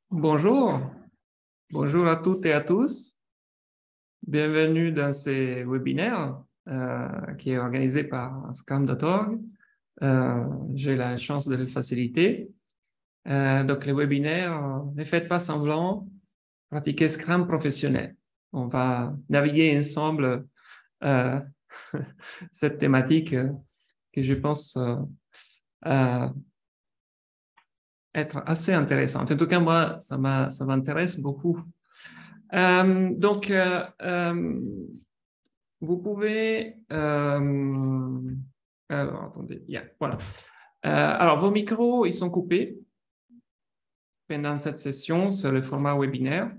Bonjour, bonjour à toutes et à tous. Bienvenue dans ce webinaire qui est organisé par Scrum.org. J'ai la chance de le faciliter. Donc, le webinaire, ne faites pas semblant, pratiquez Scrum professionnel. On va naviguer ensemble euh, cette thématique que je pense être assez intéressante. En tout cas, moi, ça m'intéresse beaucoup. Vous pouvez... alors, attendez, voilà. Alors, vos micros, ils sont coupés pendant cette session, c'est le format webinaire.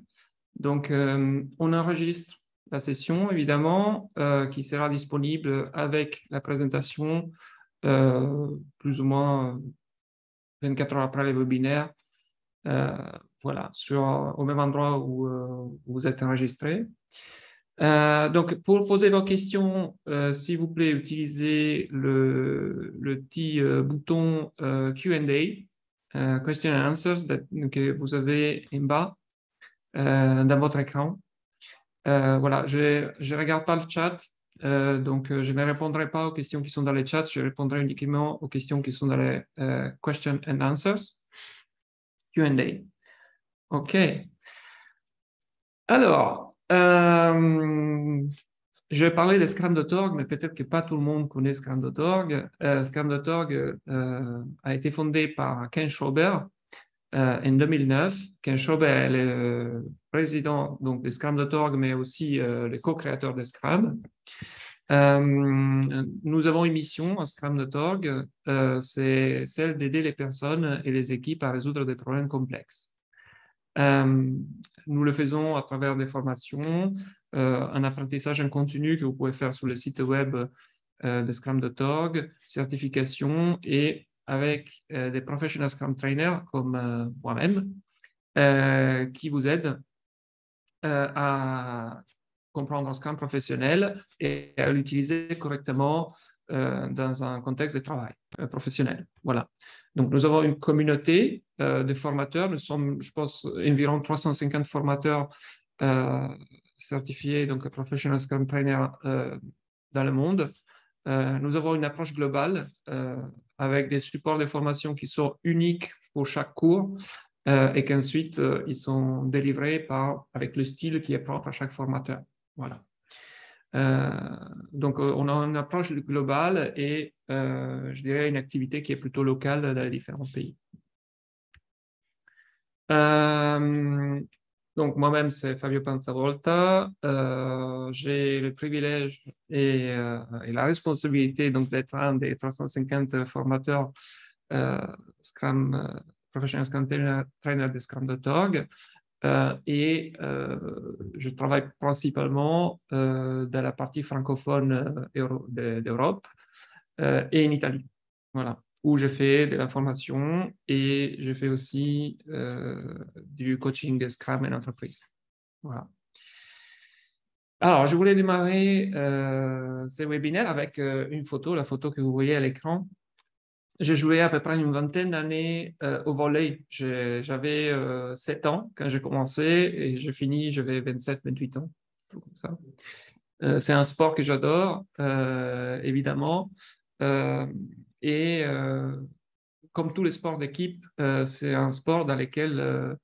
Donc, on enregistre la session, évidemment, qui sera disponible avec la présentation plus ou moins 24 heures après le webinaire. Voilà, au même endroit où vous êtes enregistré. Donc, pour poser vos questions, s'il vous plaît, utilisez le petit bouton Q&A, Question and Answers, que vous avez en bas dans votre écran. Voilà, je ne regarde pas le chat, donc je ne répondrai pas aux questions qui sont dans le chat, je répondrai uniquement aux questions qui sont dans les Question and Answers, Q&A. OK. Alors, je vais parler de Scrum.org, mais peut-être que pas tout le monde connaît Scrum.org. Scrum.org a été fondé par Ken Schauber en 2009. Ken Schauber est le président donc, de Scrum.org, mais aussi le co-créateur de Scrum. Nous avons une mission à Scrum.org, c'est celle d'aider les personnes et les équipes à résoudre des problèmes complexes. Nous le faisons à travers des formations, un apprentissage en continu que vous pouvez faire sur le site web de Scrum.org, certification et avec des professional Scrum trainers comme moi-même qui vous aident à comprendre un Scrum professionnel et à l'utiliser correctement dans un contexte de travail professionnel. Voilà. Donc, nous avons une communauté de formateurs. Nous sommes, je pense, environ 350 formateurs certifiés, donc Professional Scrum Trainer dans le monde. Nous avons une approche globale avec des supports de formation qui sont uniques pour chaque cours et qu'ensuite, ils sont délivrés avec le style qui est propre à chaque formateur. Voilà. Donc, on a une approche globale et je dirais une activité qui est plutôt locale dans les différents pays. Donc, moi-même, c'est Fabio Panzavolta. J'ai le privilège et la responsabilité d'être un des 350 formateurs Scrum, Professional Scrum Trainer de Scrum.org. Et je travaille principalement dans la partie francophone d'Europe et en Italie, voilà, où je fais de la formation et je fais aussi du coaching de Scrum en entreprise. Voilà. Alors, je voulais démarrer ce webinaire avec une photo, la photo que vous voyez à l'écran. J'ai joué à peu près une vingtaine d'années au volley. J'avais 7 ans quand j'ai commencé et j'ai fini, j'avais 27, 28 ans. Comme ça. C'est un sport que j'adore, évidemment. Et comme tous les sports d'équipe, c'est un sport dans lequel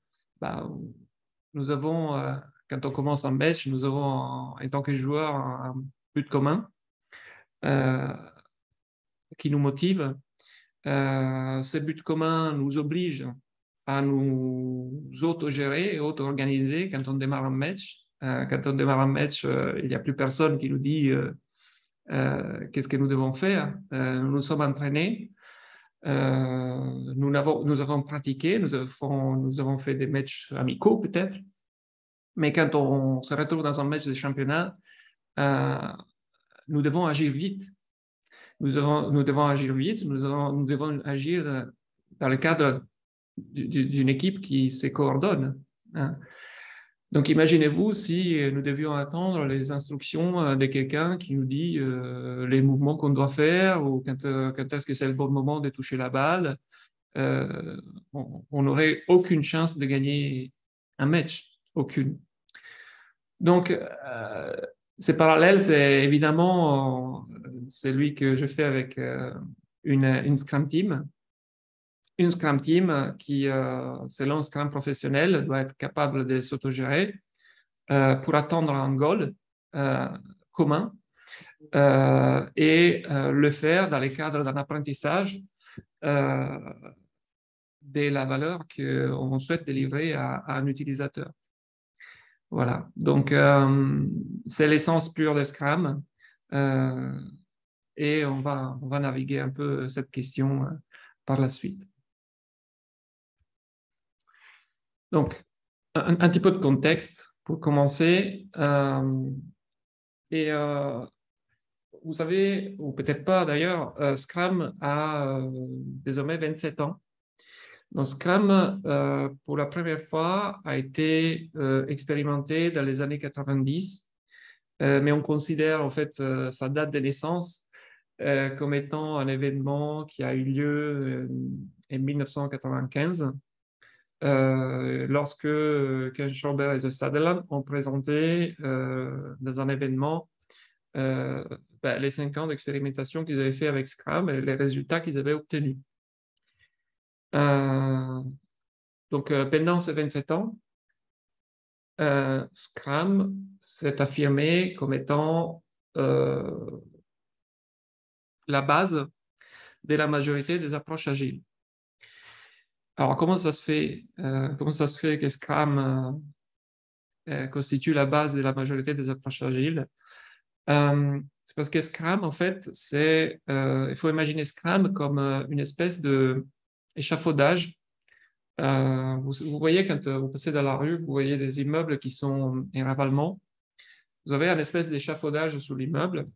nous avons, quand on commence un match, nous avons, en tant que joueur, un but commun qui nous motive. Ces buts communs nous obligent à nous auto-gérer et auto-organiser quand on démarre un match. Quand on démarre un match, il n'y a plus personne qui nous dit qu'est-ce que nous devons faire. Nous nous sommes entraînés, nous avons pratiqué, nous avons fait des matchs amicaux peut-être, mais quand on se retrouve dans un match de championnat, nous devons agir vite. Nous devons agir vite, nous devons agir dans le cadre d'une équipe qui se coordonne. Hein. Donc, imaginez-vous si nous devions attendre les instructions de quelqu'un qui nous dit les mouvements qu'on doit faire ou quand est-ce que c'est le bon moment de toucher la balle. on n'aurait aucune chance de gagner un match, aucune. Donc, ces parallèles, c'est évidemment celui que je fais avec une Scrum Team. Une Scrum Team qui, selon Scrum professionnel, doit être capable de s'autogérer pour atteindre un goal commun et le faire dans le cadre d'un apprentissage de la valeur qu'on souhaite délivrer à un utilisateur. Voilà, donc c'est l'essence pure de Scrum et on va naviguer un peu cette question par la suite. Donc, un petit peu de contexte pour commencer. Vous savez, ou peut-être pas d'ailleurs, Scrum a désormais 27 ans. Donc, Scrum, pour la première fois, a été expérimenté dans les années 90, mais on considère en fait sa date de naissance comme étant un événement qui a eu lieu en 1995, lorsque Ken Schauber et The Sutherland ont présenté dans un événement les 5 ans d'expérimentation qu'ils avaient fait avec Scrum et les résultats qu'ils avaient obtenus. Donc, pendant ces 27 ans, Scrum s'est affirmé comme étant la base de la majorité des approches agiles. Alors, comment ça se fait que Scrum constitue la base de la majorité des approches agiles? C'est parce que Scrum, en fait, il faut imaginer Scrum comme une espèce d'échafaudage. Vous voyez, quand vous passez dans la rue, vous voyez des immeubles qui sont en ravalement. Vous avez un espèce d'échafaudage sous l'immeuble.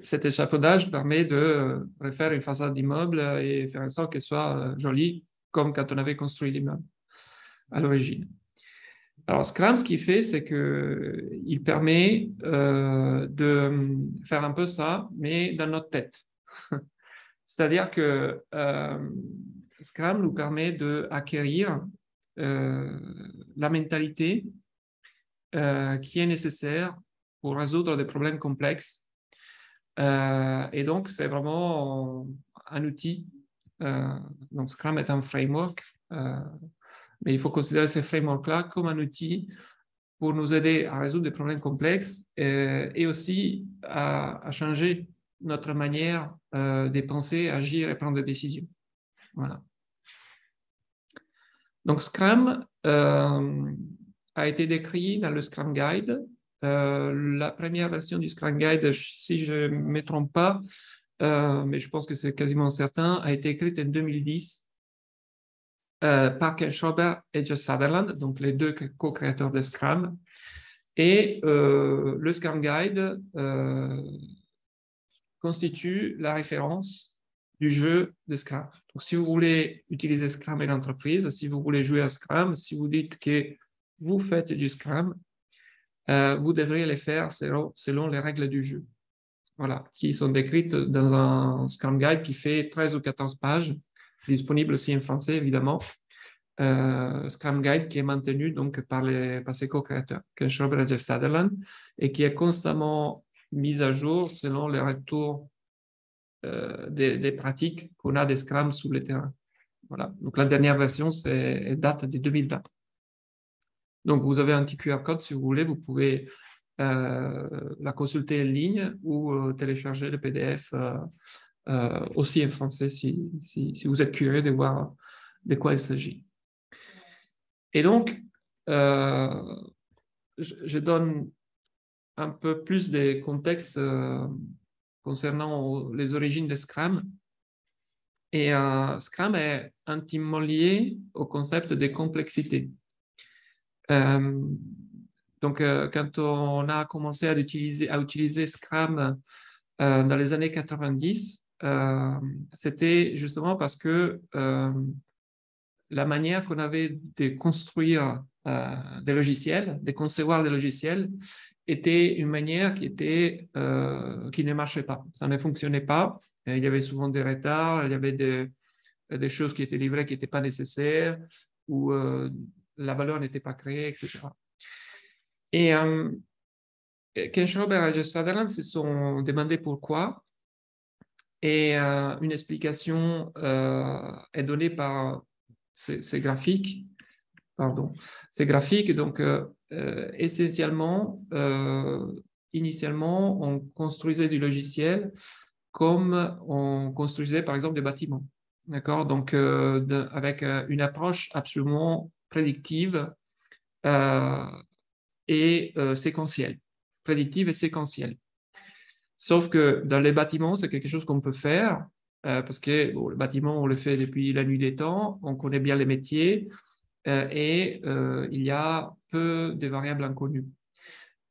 Cet échafaudage permet de refaire une façade d'immeuble et faire en sorte qu'elle soit jolie, comme quand on avait construit l'immeuble à l'origine. Alors, Scrum, ce qu'il fait, c'est qu'il permet de faire un peu ça, mais dans notre tête. C'est-à-dire que Scrum nous permet d'acquérir la mentalité qui est nécessaire pour résoudre des problèmes complexes. Et donc, c'est vraiment un outil. Donc, Scrum est un framework, mais il faut considérer ce framework-là comme un outil pour nous aider à résoudre des problèmes complexes et aussi à changer notre manière de penser, agir et prendre des décisions. Voilà. Donc, Scrum a été décrit dans le Scrum Guide. La première version du Scrum Guide, si je ne me trompe pas, mais je pense que c'est quasiment certain, a été écrite en 2010 par Ken Schauber et Jeff Sutherland, donc les deux co-créateurs de Scrum. Et le Scrum Guide constitue la référence du jeu de Scrum. Donc, si vous voulez utiliser Scrum en entreprise, si vous voulez jouer à Scrum, si vous dites que vous faites du Scrum, vous devriez les faire selon les règles du jeu. Voilà, qui sont décrites dans un Scrum Guide qui fait 13 ou 14 pages, disponible aussi en français, évidemment. Scrum Guide qui est maintenu donc par ses co-créateurs, Ken Schauber et Jeff Sutherland, et qui est constamment mis à jour selon les retours des pratiques qu'on a des Scrum sur le terrain. Voilà. Donc la dernière version, elle date de 2020. Donc vous avez un petit QR code si vous voulez, vous pouvez la consulter en ligne ou télécharger le PDF aussi en français si vous êtes curieux de voir de quoi il s'agit. Et donc, je donne un peu plus de contexte concernant les origines de Scrum. Et Scrum est intimement lié au concept de complexité. Donc, quand on a commencé à utiliser Scrum dans les années 90, c'était justement parce que la manière qu'on avait de construire des logiciels, de concevoir des logiciels, était une manière qui ne marchait pas. Ça ne fonctionnait pas. Il y avait souvent des retards, il y avait des choses qui étaient livrées qui n'étaient pas nécessaires, ou la valeur n'était pas créée, etc. Et Ken Schrober et Roger Sutherland se sont demandé pourquoi, et une explication est donnée par ces graphiques. Pardon. Ces graphiques, donc essentiellement, initialement, on construisait du logiciel comme on construisait par exemple des bâtiments. D'accord? Donc, avec une approche absolument prédictive et séquentielle. Prédictive et séquentielle. Sauf que dans les bâtiments, c'est quelque chose qu'on peut faire parce que bon, le bâtiment, on le fait depuis la nuit des temps, on connaît bien les métiers et il y a peu de variables inconnues.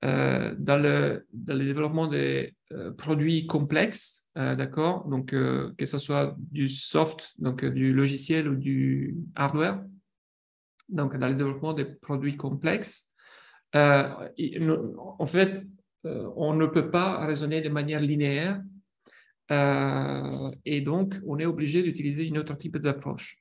Dans le développement des produits complexes, d'accord, donc que ce soit du soft, donc du logiciel ou du hardware, donc dans le développement des produits complexes, en fait, on ne peut pas raisonner de manière linéaire et donc on est obligé d'utiliser une autre type d'approche.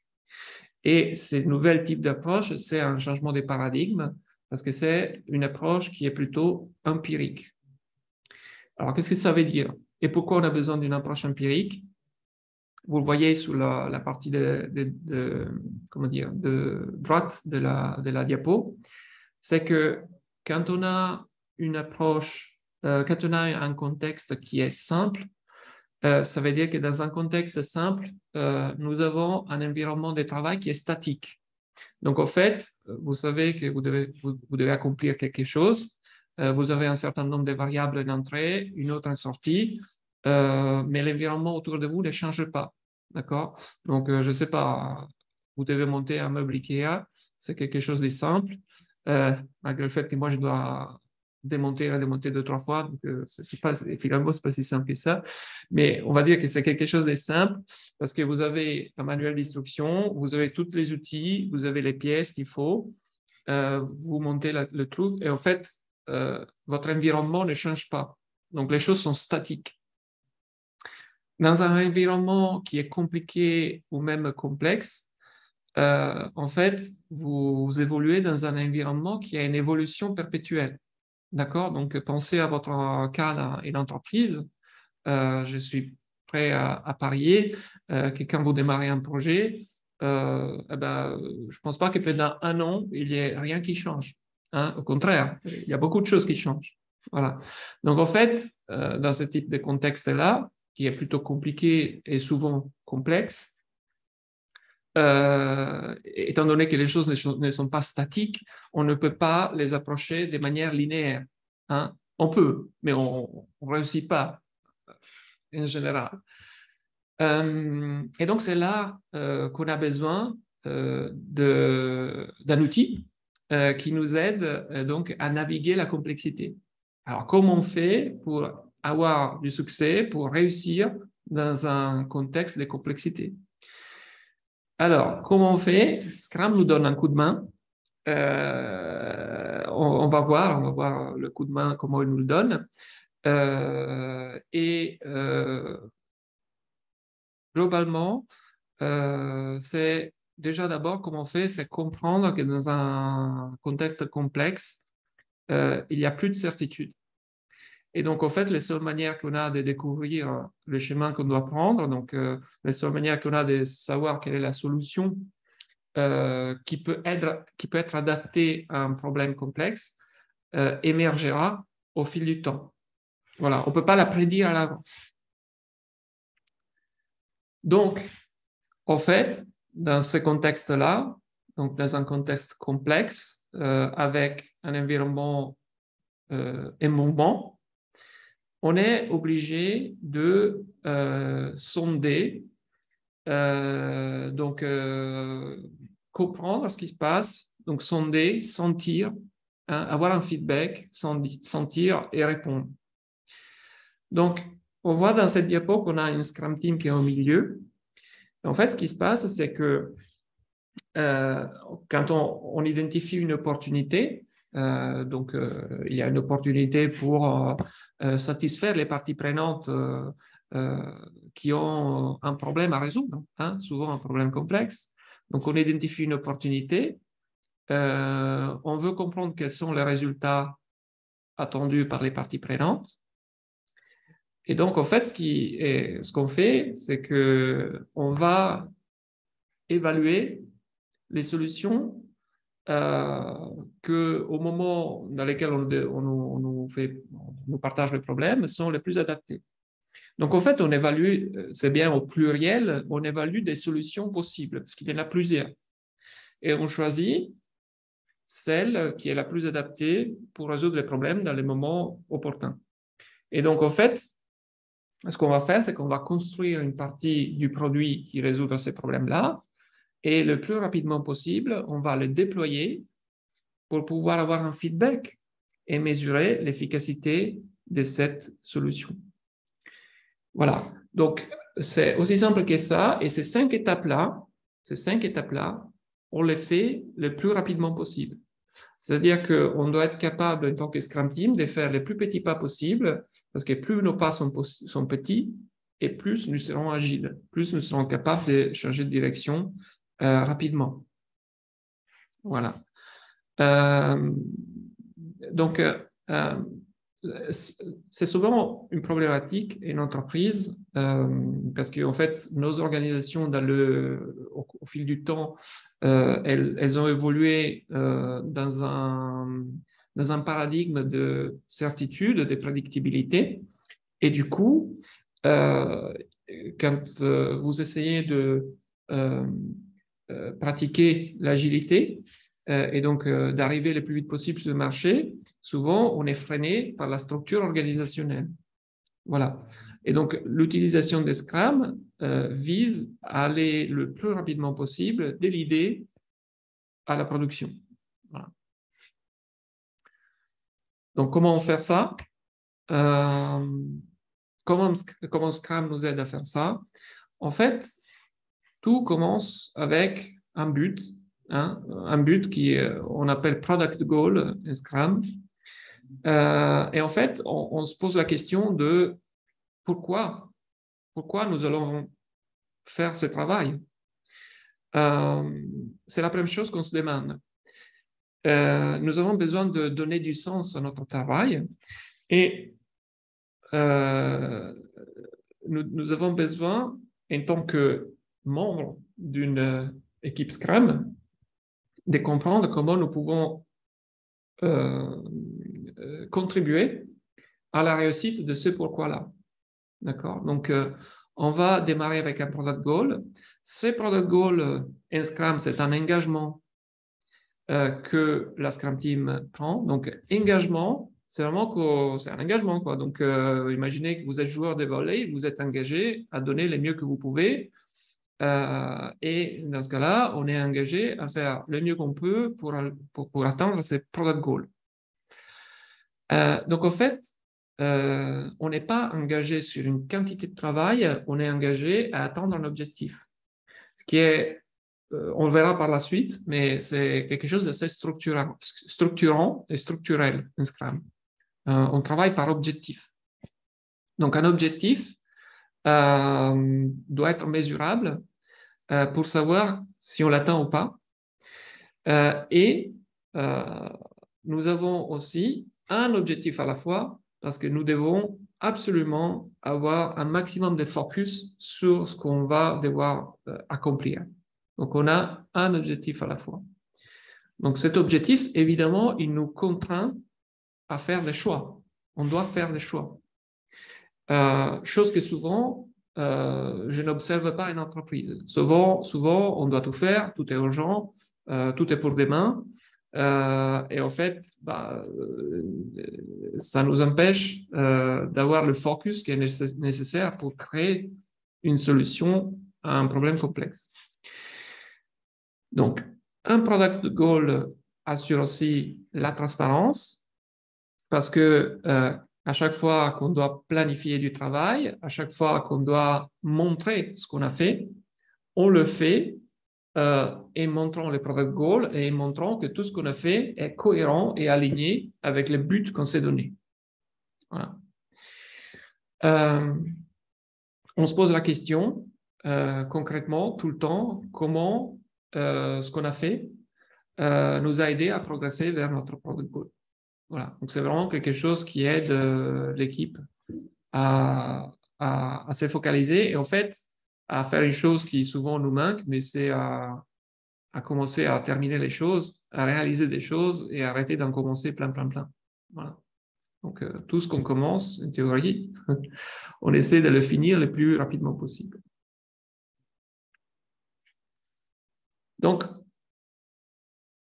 Et ce nouvel type d'approche, c'est un changement de paradigme parce que c'est une approche qui est plutôt empirique. Alors, qu'est-ce que ça veut dire? Et pourquoi on a besoin d'une approche empirique? Vous le voyez sous la partie comment dire, de droite de la diapo. C'est que quand on a une approche, quand on a un contexte qui est simple, ça veut dire que dans un contexte simple, nous avons un environnement de travail qui est statique. Donc, en fait, vous savez que vous devez accomplir quelque chose. Vous avez un certain nombre de variables d'entrée, une autre en sortie, mais l'environnement autour de vous ne change pas. D'accord? Donc, je ne sais pas, vous devez monter un meuble IKEA, c'est quelque chose de simple, malgré le fait que moi, je dois démonter et démonter 2-3 fois, donc finalement, ce n'est pas si simple que ça, mais on va dire que c'est quelque chose de simple parce que vous avez un manuel d'instruction, vous avez tous les outils, vous avez les pièces qu'il faut, vous montez le truc et en fait, votre environnement ne change pas. Donc, les choses sont statiques. Dans un environnement qui est compliqué ou même complexe, en fait, vous évoluez dans un environnement qui a une évolution perpétuelle. D'accord? Donc, pensez à votre cas et l'entreprise. Je suis prêt à parier que quand vous démarrez un projet, je ne pense pas que pendant un an, il n'y ait rien qui change. Hein? Au contraire, il y a beaucoup de choses qui changent. Voilà. Donc, en fait, dans ce type de contexte-là, qui est plutôt compliqué et souvent complexe, étant donné que les choses ne sont pas statiques, on ne peut pas les approcher de manière linéaire. Hein? On peut, mais on ne réussit pas en général. Et donc, c'est là qu'on a besoin d'un outil qui nous aide donc à naviguer la complexité. Alors, comment on fait pour avoir du succès, pour réussir dans un contexte de complexité? Alors, comment on fait? Scrum nous donne un coup de main. On va voir le coup de main, comment il nous le donne. Globalement, c'est déjà d'abord comment on fait, c'est comprendre que dans un contexte complexe, il n'y a plus de certitude. Et donc, en fait, les seules manières qu'on a de découvrir le chemin qu'on doit prendre, donc les seules manières qu'on a de savoir quelle est la solution qui peut être adaptée à un problème complexe, émergera au fil du temps. Voilà, on ne peut pas la prédire à l'avance. Donc, en fait, dans ce contexte-là, donc dans un contexte complexe, avec un environnement en mouvement, on est obligé de sonder, donc comprendre ce qui se passe, donc sonder, sentir, hein, avoir un feedback, sentir et répondre. Donc, on voit dans cette diapo qu'on a une Scrum Team qui est au milieu. En fait, ce qui se passe, c'est que quand on identifie une opportunité, il y a une opportunité pour satisfaire les parties prenantes qui ont un problème à résoudre, hein, souvent un problème complexe. Donc, on identifie une opportunité, on veut comprendre quels sont les résultats attendus par les parties prenantes. Et donc, en fait, ce qu'on fait, c'est qu'on va évaluer les solutions qu'au moment dans lequel on nous partage le problème sont les plus adaptés. Donc, en fait, on évalue, c'est bien au pluriel, on évalue des solutions possibles, parce qu'il y en a plusieurs. Et on choisit celle qui est la plus adaptée pour résoudre les problèmes dans les moments opportuns. Et donc, en fait, ce qu'on va faire, c'est qu'on va construire une partie du produit qui résout ces problèmes-là, et le plus rapidement possible, on va le déployer pour pouvoir avoir un feedback et mesurer l'efficacité de cette solution. Voilà. Donc, c'est aussi simple que ça. Et ces cinq étapes-là, on les fait le plus rapidement possible. C'est-à-dire qu'on doit être capable, en tant que Scrum Team, de faire les plus petits pas possibles, parce que plus nos pas sont petits, et plus nous serons agiles, plus nous serons capables de changer de direction rapidement. Voilà. Donc, c'est souvent une problématique une entreprise parce qu'en fait, nos organisations au fil du temps, elles ont évolué dans un paradigme de certitude, de prédictibilité. Et du coup, quand vous essayez de pratiquer l'agilité, et donc d'arriver le plus vite possible sur le marché, souvent on est freiné par la structure organisationnelle. Voilà. Et donc l'utilisation des Scrum vise à aller le plus rapidement possible de l'idée à la production. Voilà. Donc comment faire ça? Comment Scrum nous aide à faire ça? En fait, tout commence avec un but, hein, un but on appelle Product Goal en Scrum. Et en fait, on se pose la question de pourquoi nous allons faire ce travail. C'est la première chose qu'on se demande. Nous avons besoin de donner du sens à notre travail et nous avons besoin, en tant que membre d'une équipe Scrum, de comprendre comment nous pouvons contribuer à la réussite de ce pourquoi-là. D'accord? Donc, on va démarrer avec un product goal. Ce product goal en Scrum, c'est un engagement que la Scrum Team prend. Donc, engagement, c'est vraiment c'est un engagement, quoi. Donc, imaginez que vous êtes joueur de volley, vous êtes engagé à donner le mieux que vous pouvez. Et dans ce cas-là, on est engagé à faire le mieux qu'on peut pour atteindre ces product goals. Donc, en fait, on n'est pas engagé sur une quantité de travail, on est engagé à atteindre un objectif. Ce qui est, on le verra par la suite, mais c'est quelque chose d'assez structurant et structurel en Scrum. On travaille par objectif. Donc, un objectif doit être mesurable pour savoir si on l'atteint ou pas. Et nous avons aussi un objectif à la fois parce que nous devons absolument avoir un maximum de focus sur ce qu'on va devoir accomplir. Donc, on a un objectif à la fois. Donc, cet objectif, évidemment, il nous contraint à faire des choix. On doit faire des choix. Chose que souvent, je n'observe pas en entreprise. Souvent, on doit tout faire, tout est urgent, tout est pour demain. Et en fait, ça nous empêche d'avoir le focus qui est nécessaire pour créer une solution à un problème complexe. Donc, un product goal assure aussi la transparence parce que à chaque fois qu'on doit planifier du travail, à chaque fois qu'on doit montrer ce qu'on a fait, on le fait et montrant les product goals et montrant que tout ce qu'on a fait est cohérent et aligné avec les buts qu'on s'est donnés. Voilà. on se pose la question concrètement tout le temps, comment ce qu'on a fait nous a aidé à progresser vers notre product goal. Voilà. Donc, c'est vraiment quelque chose qui aide l'équipe à se focaliser et en fait à faire une chose qui souvent nous manque, mais c'est à commencer à terminer les choses, à réaliser des choses et arrêter d'en commencer plein. Voilà. Donc, tout ce qu'on commence, en théorie, on essaie de le finir le plus rapidement possible. Donc,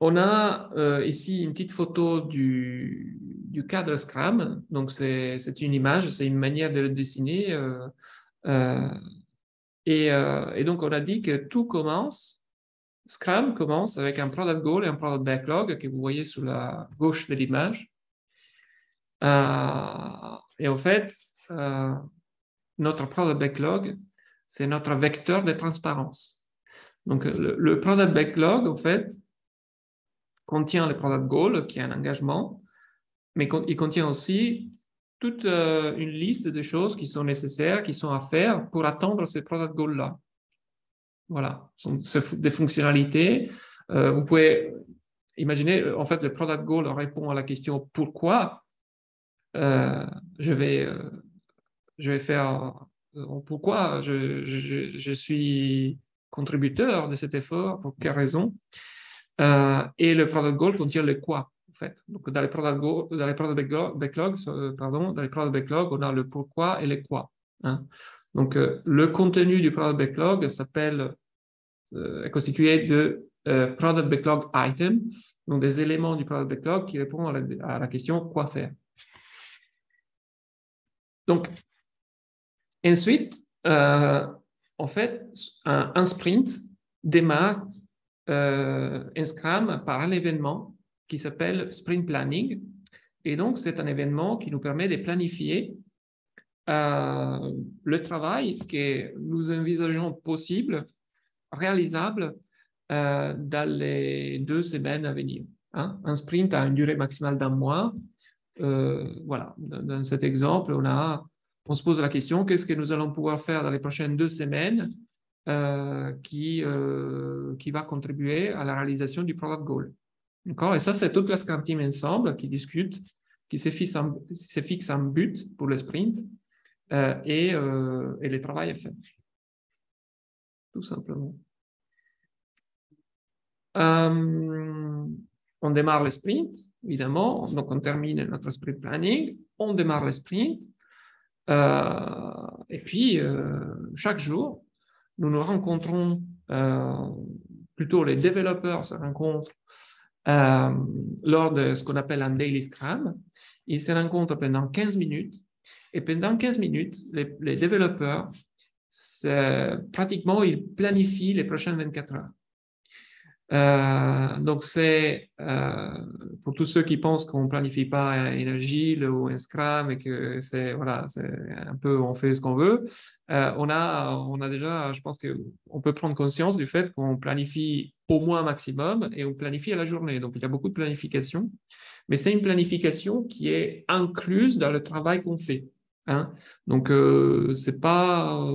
on a ici une petite photo du cadre Scrum. Donc, c'est une image, c'est une manière de le dessiner. Et donc, on a dit que tout commence, Scrum commence avec un product goal et un product backlog que vous voyez sur la gauche de l'image. Et en fait, notre product backlog, c'est notre vecteur de transparence. Donc, le product backlog, en fait, contient le product goal, qui est un engagement, mais il contient aussi toute une liste de choses qui sont nécessaires, qui sont à faire pour atteindre ce product goal-là. Voilà, ce sont des fonctionnalités. Vous pouvez imaginer, en fait, le product goal répond à la question pourquoi je vais faire, pourquoi je suis contributeur de cet effort, pour quelle raison. Et le product goal contient le quoi, en fait. Donc, dans les product backlogs, dans les product backlogs, on a le pourquoi et le quoi. Hein. Donc, le contenu du product backlog est constitué de product backlog items, donc des éléments du product backlog qui répondent à la question quoi faire. Donc, ensuite, en fait, un sprint démarre un Scrum par un événement qui s'appelle Sprint Planning. Et donc, c'est un événement qui nous permet de planifier le travail que nous envisageons possible, réalisable dans les 2 semaines à venir. Hein. Un sprint a une durée maximale d'1 mois. Voilà, dans cet exemple, on se pose la question, qu'est-ce que nous allons pouvoir faire dans les prochaines 2 semaines qui va contribuer à la réalisation du product goal. D'accord. Et ça, c'est toute la Scrum Team ensemble qui discute, qui se fixe un but pour le sprint et le travail est fait. Tout simplement. On démarre le sprint, évidemment. Donc, on termine notre sprint planning. On démarre le sprint. Et puis, chaque jour, nous nous rencontrons, plutôt les développeurs se rencontrent lors de ce qu'on appelle un daily scrum. Ils se rencontrent pendant 15 minutes. Et pendant 15 minutes, les développeurs, pratiquement, ils planifient les prochaines 24 heures. Donc, c'est pour tous ceux qui pensent qu'on ne planifie pas un agile ou un Scrum et que c'est voilà, un peu on fait ce qu'on veut, on a déjà, je pense qu'on peut prendre conscience du fait qu'on planifie au moins un maximum et on planifie à la journée. Donc, il y a beaucoup de planification, mais c'est une planification qui est incluse dans le travail qu'on fait. Hein. Donc, c'est pas,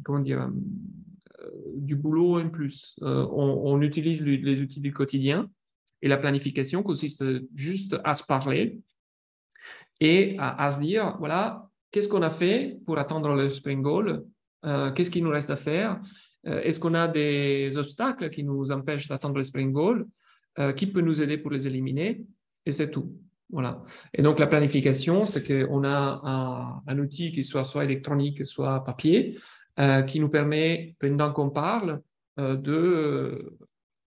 comment dire, du boulot en plus. On utilise les outils du quotidien et la planification consiste juste à se parler et à se dire, voilà, qu'est-ce qu'on a fait pour atteindre le sprint goal, qu'est-ce qu'il nous reste à faire, est-ce qu'on a des obstacles qui nous empêchent d'atteindre le sprint goal, qui peut nous aider pour les éliminer, et c'est tout. Voilà. Et donc, la planification, c'est qu'on a un outil qui soit électronique, soit papier, qui nous permet, pendant qu'on parle, de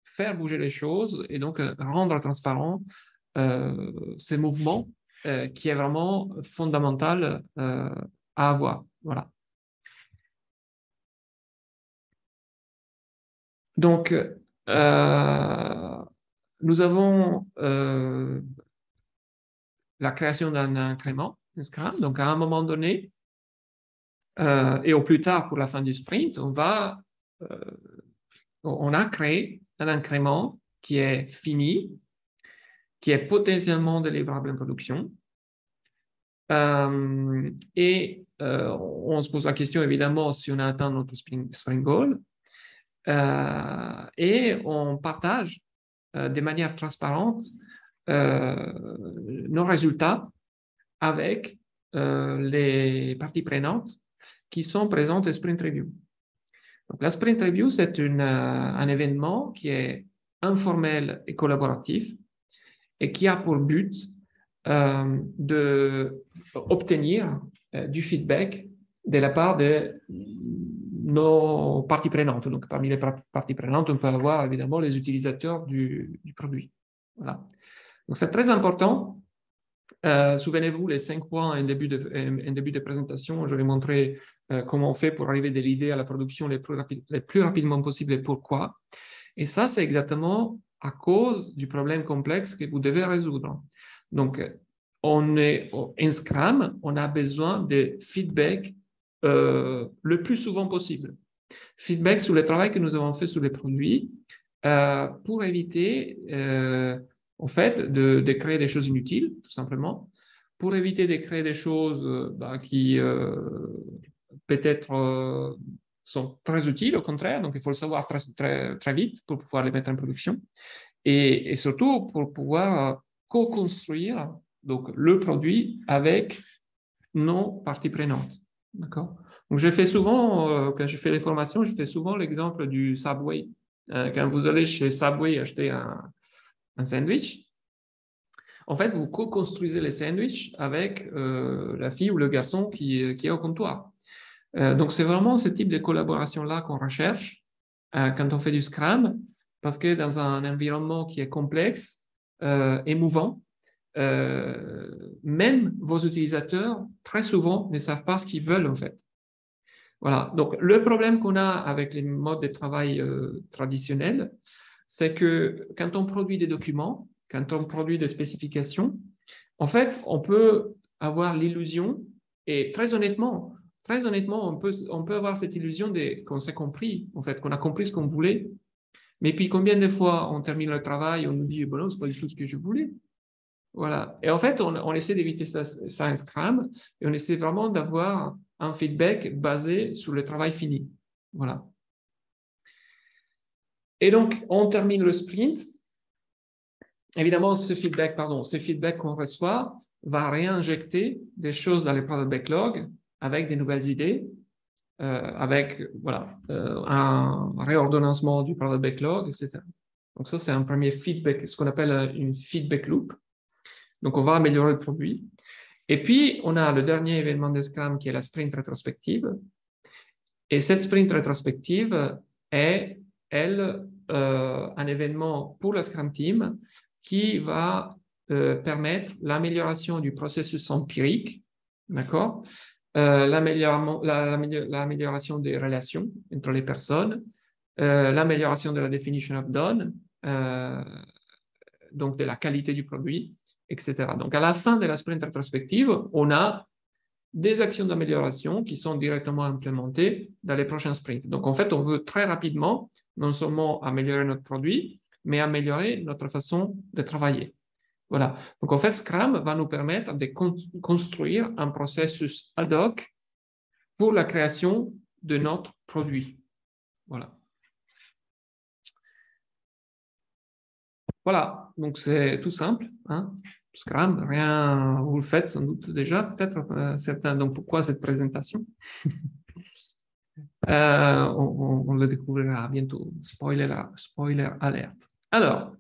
faire bouger les choses et donc rendre transparent ces mouvements qui est vraiment fondamental à avoir. Voilà. Donc, nous avons la création d'un incrément, un Scrum. Donc, à un moment donné, et au plus tard pour la fin du sprint, on a créé un incrément qui est fini, qui est potentiellement délivrable en production. On se pose la question, évidemment, si on a atteint notre sprint goal. Et on partage de manière transparente nos résultats avec les parties prenantes qui sont présentes au Sprint Review. Donc, la Sprint Review, c'est un événement qui est informel et collaboratif et qui a pour but d'obtenir du feedback de la part de nos parties prenantes. Donc, parmi les parties prenantes, on peut avoir évidemment les utilisateurs du produit. Voilà. Donc, c'est très important. Souvenez-vous, les 5 points en début de présentation, je vais montrer comment on fait pour arriver de l'idée à la production les plus rapidement possible et pourquoi. Et ça, c'est exactement à cause du problème complexe que vous devez résoudre. Donc, en Scrum, on a besoin de feedback le plus souvent possible. Feedback sur le travail que nous avons fait sur les produits pour éviter en fait, de créer des choses inutiles, tout simplement, pour éviter de créer des choses qui peut-être sont très utiles, au contraire, donc il faut le savoir très vite pour pouvoir les mettre en production, et surtout pour pouvoir co-construire donc, le produit avec nos parties prenantes. D'accord ? Donc, je fais souvent, quand je fais les formations, je fais souvent l'exemple du Subway. Quand vous allez chez Subway acheter un sandwich, en fait, vous co-construisez les sandwichs avec la fille ou le garçon qui est au comptoir. Donc, c'est vraiment ce type de collaboration-là qu'on recherche quand on fait du Scrum, parce que dans un environnement qui est complexe, émouvant, même vos utilisateurs, très souvent, ne savent pas ce qu'ils veulent, en fait. Voilà. Donc, le problème qu'on a avec les modes de travail traditionnels, c'est que quand on produit des documents, quand on produit des spécifications, en fait, on peut avoir l'illusion, et très honnêtement, on peut avoir cette illusion qu'on s'est compris, en fait, qu'on a compris ce qu'on voulait. Mais puis, combien de fois on termine le travail, on nous dit, bon, non, ce n'est pas du tout ce que je voulais. Voilà. Et en fait, on essaie d'éviter ça en Scrum, et on essaie vraiment d'avoir un feedback basé sur le travail fini. Voilà. Et donc, on termine le sprint. Évidemment, ce feedback qu'on reçoit va réinjecter des choses dans les product backlog avec des nouvelles idées, avec un réordonnancement du product backlog, etc. Donc ça, c'est un premier feedback, ce qu'on appelle une feedback loop. Donc, on va améliorer le produit. Et puis, on a le dernier événement de Scrum qui est la sprint rétrospective. Et cette sprint rétrospective est, elle, un événement pour la Scrum Team qui va permettre l'amélioration du processus empirique, d'accord, l'amélioration des relations entre les personnes, l'amélioration de la definition of done, donc de la qualité du produit, etc. Donc, à la fin de la sprint rétrospective, on a des actions d'amélioration qui sont directement implémentées dans les prochains sprints. Donc, en fait, on veut très rapidement non seulement améliorer notre produit, mais améliorer notre façon de travailler. Voilà. Donc, en fait, Scrum va nous permettre de construire un processus ad hoc pour la création de notre produit. Voilà. Voilà. Donc, c'est tout simple, hein. Scrum, rien, vous le faites sans doute déjà, peut-être certains. Donc, pourquoi cette présentation? On le découvrira bientôt. Spoiler alert. Alors,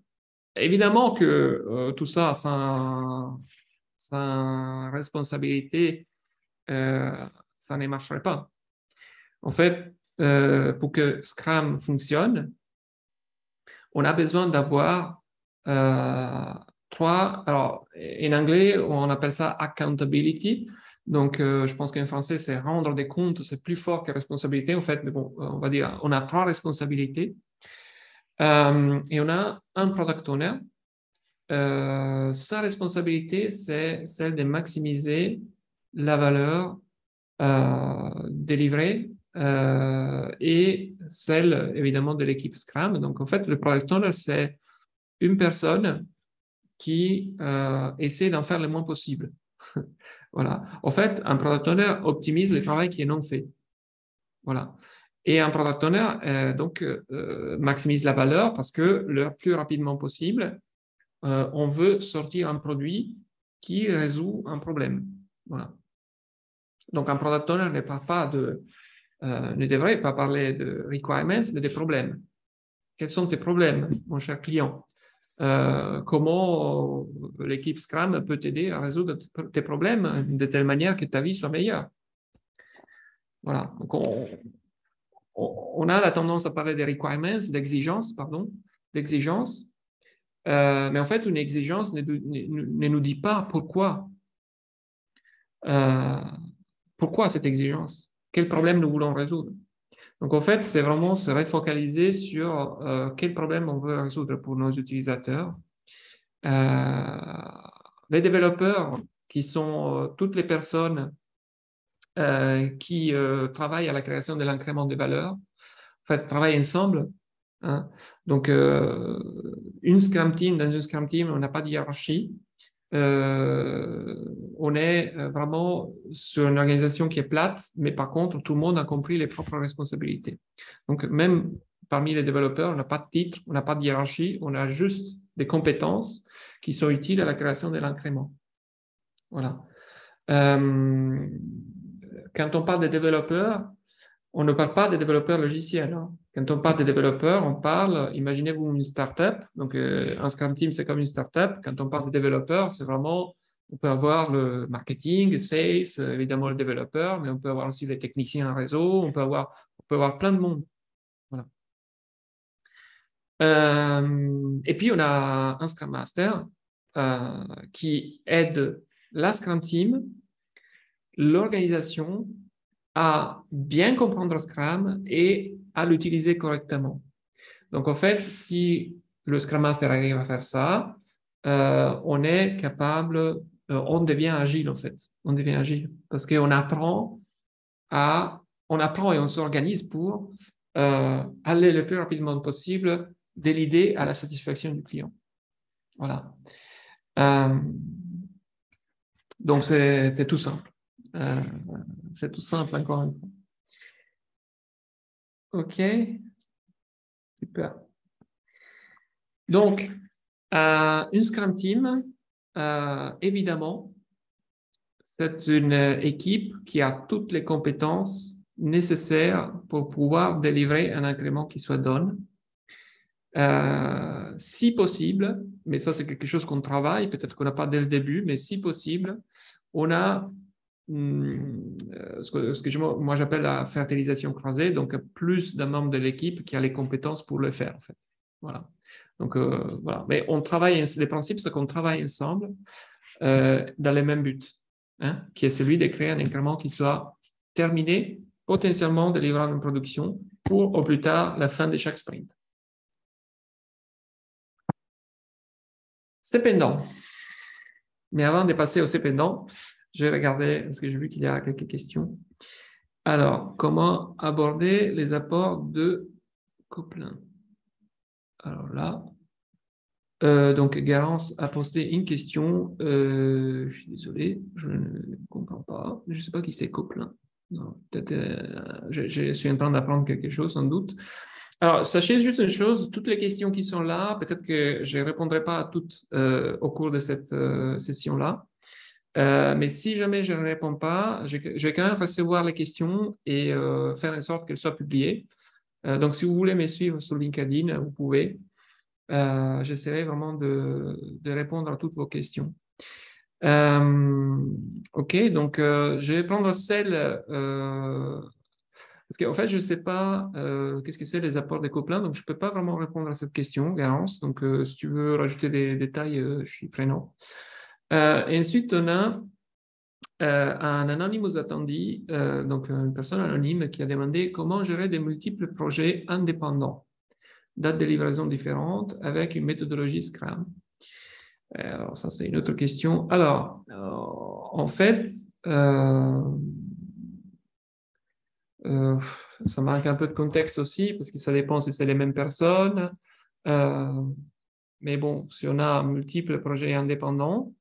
évidemment que tout ça sans responsabilité, ça ne marcherait pas. En fait, pour que Scrum fonctionne, on a besoin d'avoir alors en anglais, on appelle ça accountability. Donc, je pense qu'en français, c'est rendre des comptes, c'est plus fort que responsabilité, en fait, mais bon, on va dire, on a 3 responsabilités. Et on a un product owner. Sa responsabilité, c'est celle de maximiser la valeur délivrée et celle, évidemment, de l'équipe Scrum. Donc, en fait, le product owner, c'est une personne qui essaie d'en faire le moins possible. Voilà. En fait, un product owner optimise le travail qui est non fait. Voilà. Et un product owner, maximise la valeur parce que le plus rapidement possible, on veut sortir un produit qui résout un problème. Voilà. Donc, un product owner ne devrait pas parler de requirements, mais des problèmes. Quels sont tes problèmes, mon cher client? Comment l'équipe Scrum peut t'aider à résoudre tes problèmes de telle manière que ta vie soit meilleure? Voilà. Donc, on a la tendance à parler des requirements, d'exigences, mais en fait, une exigence ne nous dit pas pourquoi. Pourquoi cette exigence? Quel problème nous voulons résoudre? Donc, en fait, c'est vraiment se refocaliser sur quel problème on veut résoudre pour nos utilisateurs. Les développeurs, qui sont toutes les personnes qui travaillent à la création de l'incrément de valeur, en fait, travaillent ensemble. Hein. Donc, dans une Scrum Team, on n'a pas de hiérarchie. On est vraiment sur une organisation qui est plate, mais par contre, tout le monde a compris les propres responsabilités. Donc, même parmi les développeurs, on n'a pas de titre, on n'a pas de hiérarchie, on a juste des compétences qui sont utiles à la création de l'incrément. Voilà. Quand on parle des développeurs, on ne parle pas des développeurs logiciels. Hein. Quand on parle des développeurs, on parle, imaginez-vous une startup. Donc, un Scrum Team, c'est comme une startup. Quand on parle de développeurs, c'est vraiment, on peut avoir le marketing, le sales, évidemment le développeur, mais on peut avoir aussi les techniciens en réseau, on peut avoir plein de monde. Voilà. Et puis, on a un Scrum Master qui aide la Scrum Team, l'organisation, à bien comprendre Scrum et à l'utiliser correctement. Donc, en fait, si le Scrum Master arrive à faire ça, on est capable, on devient agile, en fait. On devient agile parce qu'on apprend et on s'organise pour aller le plus rapidement possible de l'idée à la satisfaction du client. Voilà. Donc, c'est tout simple. C'est tout simple, encore une fois. OK. Super. Donc, une Scrum Team, évidemment, c'est une équipe qui a toutes les compétences nécessaires pour pouvoir délivrer un incrément qui soit donné. Si possible, mais ça c'est quelque chose qu'on travaille, peut-être qu'on n'a pas dès le début, mais si possible, on a ce que moi j'appelle la fertilisation croisée, donc plus d'un membre de l'équipe qui a les compétences pour le faire, en fait. Voilà. Donc, voilà. Mais on travaille, les principes, c'est qu'on travaille ensemble dans le même but, hein, qui est celui de créer un incrément qui soit terminé, potentiellement délivrable en production pour au plus tard la fin de chaque sprint. Cependant, mais avant de passer au cependant, je vais regarder, parce que j'ai vu qu'il y a quelques questions. Alors, comment aborder les apports de Coplin? Alors là, donc Garance a posé une question. Je suis désolé, je ne comprends pas. Je ne sais pas qui c'est Coplin. Peut-être, je suis en train d'apprendre quelque chose, sans doute. Alors, sachez juste une chose, toutes les questions qui sont là, peut-être que je ne répondrai pas à toutes au cours de cette session-là. Mais si jamais je ne réponds pas, je vais quand même recevoir les questions et faire en sorte qu'elles soient publiées. Donc, si vous voulez me suivre sur LinkedIn, vous pouvez. J'essaierai vraiment de répondre à toutes vos questions. OK, donc je vais prendre celle... parce qu'en fait, je ne sais pas qu'est-ce que c'est les apports des copains, donc je ne peux pas vraiment répondre à cette question, Garance. Donc, si tu veux rajouter des détails, je suis prenant. Et ensuite, on a un anonymous attendee, donc une personne anonyme qui a demandé comment gérer des multiples projets indépendants, dates de livraison différentes, avec une méthodologie Scrum. Alors, ça, c'est une autre question. Alors, en fait, ça manque un peu de contexte aussi, parce que ça dépend si c'est les mêmes personnes. Mais bon, si on a multiples projets indépendants,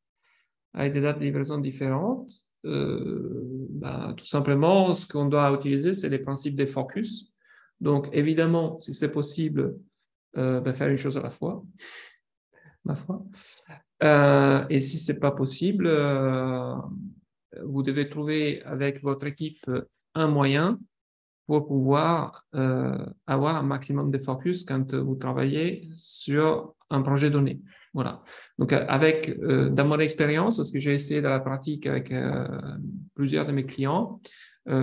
avec des dates de livraison différentes, tout simplement, ce qu'on doit utiliser, c'est les principes des focus. Donc, évidemment, si c'est possible, faire une chose à la fois, ma foi. Et si ce n'est pas possible, vous devez trouver avec votre équipe un moyen pour pouvoir avoir un maximum de focus quand vous travaillez sur un projet donné. Voilà. Donc, dans mon expérience, ce que j'ai essayé dans la pratique avec plusieurs de mes clients,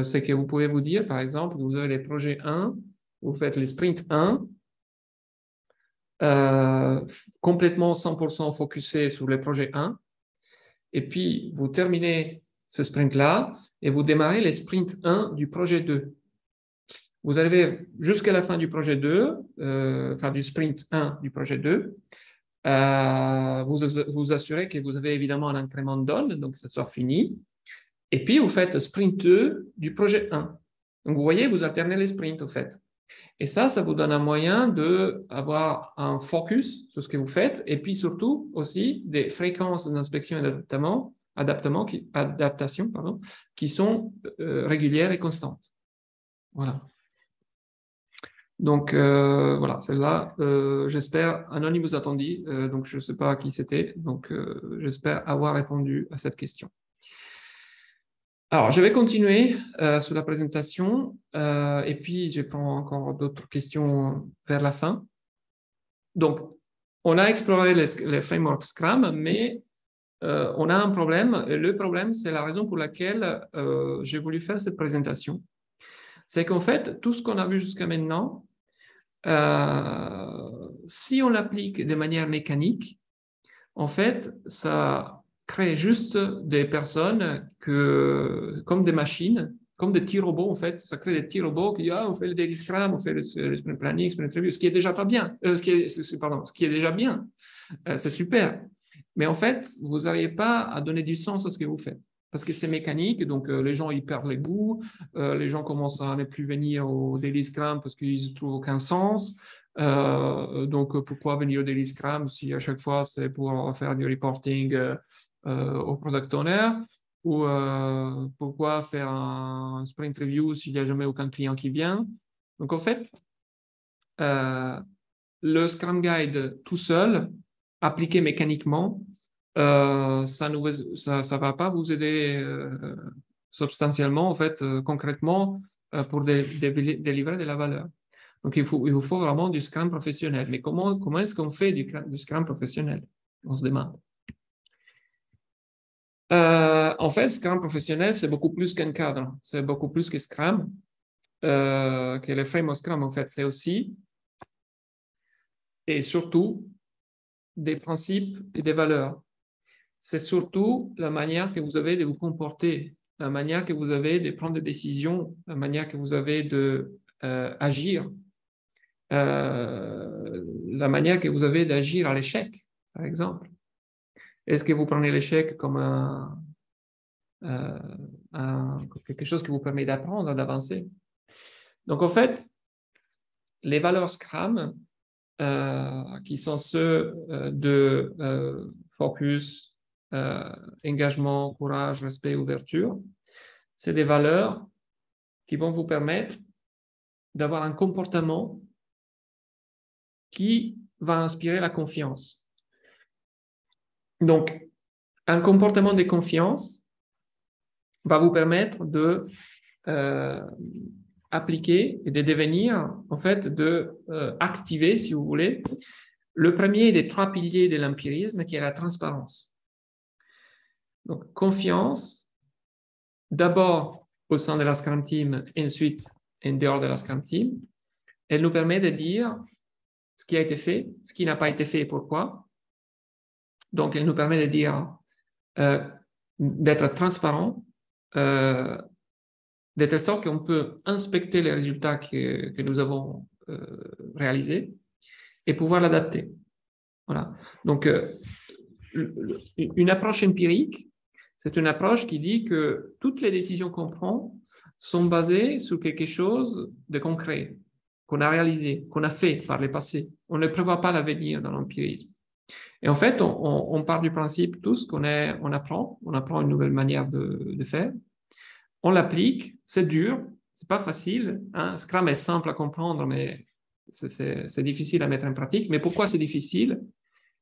c'est que vous pouvez vous dire, par exemple, que vous avez les projets 1, vous faites les sprints 1, complètement 100% focusé sur le projet 1, et puis vous terminez ce sprint-là et vous démarrez les sprints 1 du projet 2. Vous arrivez jusqu'à la fin du projet 2, du sprint 1 du projet 2, vous assurez que vous avez évidemment un incrément done, donc ça soit fini, et puis vous faites sprint 2 du projet 1. Donc vous voyez, vous alternez les sprints au fait. Et ça vous donne un moyen d'avoir un focus sur ce que vous faites, et puis surtout aussi des fréquences d'inspection et d'adaptation qui sont régulières et constantes. Voilà. Donc, voilà, celle-là, j'espère, Anony vous attendit, donc je ne sais pas qui c'était, donc j'espère avoir répondu à cette question. Alors, je vais continuer sur la présentation, et puis je prends encore d'autres questions vers la fin. Donc, on a exploré les frameworks Scrum, mais on a un problème. Et le problème, c'est la raison pour laquelle j'ai voulu faire cette présentation. C'est qu'en fait, tout ce qu'on a vu jusqu'à maintenant, si on l'applique de manière mécanique, en fait, ça crée juste des personnes comme des machines, comme des petits robots, en fait. Ça crée des petits robots qui disent, on fait le daily scrum, on fait le sprint planning, sprint review, ce qui est déjà pas bien. Ce qui est déjà bien. C'est super. Mais en fait, vous n'arrivez pas à donner du sens à ce que vous faites. Parce que c'est mécanique, donc les gens ils perdent les goûts, les gens commencent à ne plus venir au Daily Scrum parce qu'ils ne trouvent aucun sens. Donc pourquoi venir au Daily Scrum si à chaque fois c'est pour faire du reporting au product owner, ou pourquoi faire un sprint review s'il n'y a jamais aucun client qui vient. Donc en fait, le Scrum Guide tout seul, appliqué mécaniquement, ça ne va pas vous aider substantiellement, en fait, concrètement, pour délivrer de la valeur. Donc, il vous faut vraiment du Scrum professionnel. Mais comment est-ce qu'on fait du Scrum professionnel? On se demande. En fait, Scrum professionnel, c'est beaucoup plus qu'un cadre. C'est beaucoup plus que Scrum, que le framework Scrum, en fait. C'est aussi et surtout des principes et des valeurs. C'est surtout la manière que vous avez de vous comporter, la manière que vous avez de prendre des décisions, la manière que vous avez d'agir, la manière que vous avez d'agir à l'échec, par exemple. Est-ce que vous prenez l'échec comme quelque chose qui vous permet d'apprendre, d'avancer? Donc, en fait, les valeurs Scrum, qui sont ceux de focus, engagement, courage, respect, ouverture, c'est des valeurs qui vont vous permettre d'avoir un comportement qui va inspirer la confiance. Donc, un comportement de confiance va vous permettre de appliquer et de devenir, en fait, activer, si vous voulez, le premier des 3 piliers de l'empirisme, qui est la transparence. Donc, confiance, d'abord au sein de la Scrum Team, et ensuite en dehors de la Scrum Team. Elle nous permet de dire ce qui a été fait, ce qui n'a pas été fait et pourquoi. Donc, elle nous permet de dire, d'être transparent, de telle sorte qu'on peut inspecter les résultats que nous avons réalisés et pouvoir l'adapter. Voilà. Donc, une approche empirique, c'est une approche qui dit que toutes les décisions qu'on prend sont basées sur quelque chose de concret, qu'on a réalisé, qu'on a fait par le passé. On ne prévoit pas l'avenir dans l'empirisme. Et en fait, on part du principe tous on apprend une nouvelle manière de faire, on l'applique, c'est dur, c'est pas facile, hein. Scrum est simple à comprendre, mais c'est difficile à mettre en pratique. Mais pourquoi c'est difficile?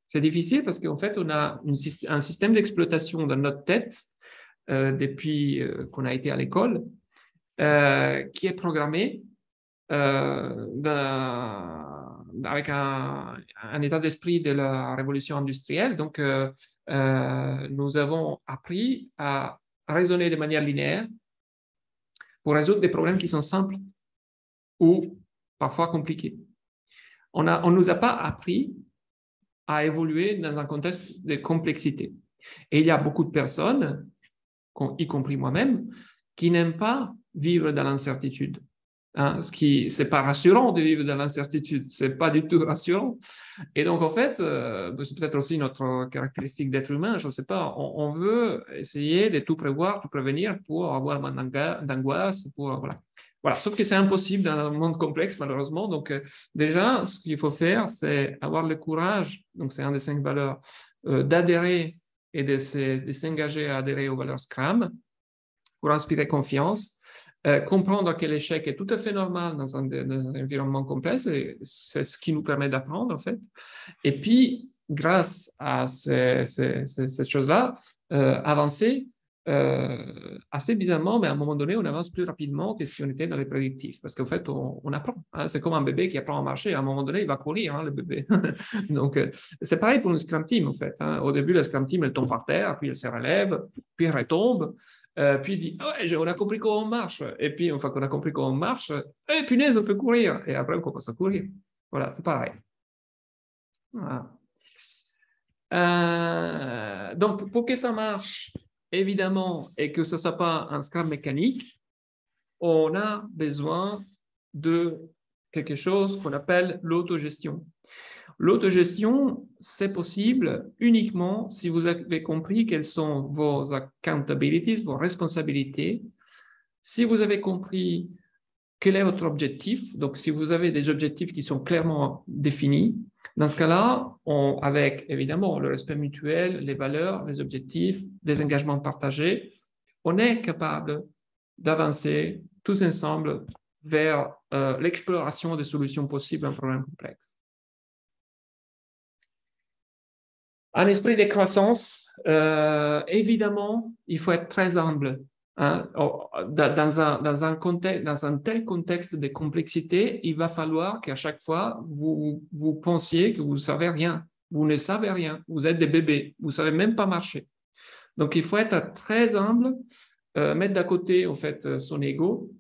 C'est difficile parce qu'en fait, on a un système d'exploitation dans notre tête depuis qu'on a été à l'école qui est programmé avec un état d'esprit de la révolution industrielle. Donc, nous avons appris à raisonner de manière linéaire pour résoudre des problèmes qui sont simples ou parfois compliqués. On ne nous a pas appris à évoluer dans un contexte de complexité. Et il y a beaucoup de personnes, y compris moi-même, qui n'aiment pas vivre dans l'incertitude. Hein, c'est pas rassurant de vivre dans l'incertitude, c'est pas du tout rassurant. Et donc en fait, c'est peut-être aussi notre caractéristique d'être humain, je ne sais pas. On veut essayer de tout prévoir, tout prévenir pour avoir moins d'angoisse, pour voilà. Voilà. Sauf que c'est impossible dans un monde complexe malheureusement. Donc déjà, ce qu'il faut faire, c'est avoir le courage. Donc c'est un des 5 valeurs d'adhérer et de s'engager à adhérer aux valeurs Scrum pour inspirer confiance. Comprendre que l'échec est tout à fait normal dans un environnement complexe, et c'est ce qui nous permet d'apprendre en fait. Et puis, grâce à ces choses-là, avancer assez bizarrement, mais à un moment donné, on avance plus rapidement que si on était dans les prédictifs, parce qu'en fait, on apprend. Hein, c'est comme un bébé qui apprend à marcher, à un moment donné, il va courir, hein, le bébé. Donc, c'est pareil pour une Scrum Team, en fait. Hein. Au début, la Scrum Team, elle tombe par terre, puis elle se relève, puis elle retombe. Puis il dit, ouais, on a compris comment on marche. Et puis, une fois qu'on a compris comment on marche, punaise, on peut courir. Et après, on commence à courir. Voilà, c'est pareil. Voilà. Donc, pour que ça marche, évidemment, et que ce ne soit pas un Scrum mécanique, on a besoin de quelque chose qu'on appelle l'autogestion. L'autogestion, c'est possible uniquement si vous avez compris quelles sont vos accountabilities, vos responsabilités, si vous avez compris quel est votre objectif, donc si vous avez des objectifs qui sont clairement définis, dans ce cas-là, avec évidemment le respect mutuel, les valeurs, les objectifs, les engagements partagés, on est capable d'avancer tous ensemble vers l'exploration des solutions possibles à un problème complexe. Un esprit de croissance, évidemment, il faut être très humble. Hein. Dans un tel contexte de complexité, il va falloir qu'à chaque fois, vous pensiez que vous ne savez rien. Vous ne savez rien. Vous êtes des bébés. Vous ne savez même pas marcher. Donc, il faut être très humble, mettre d'à côté, en fait, son ego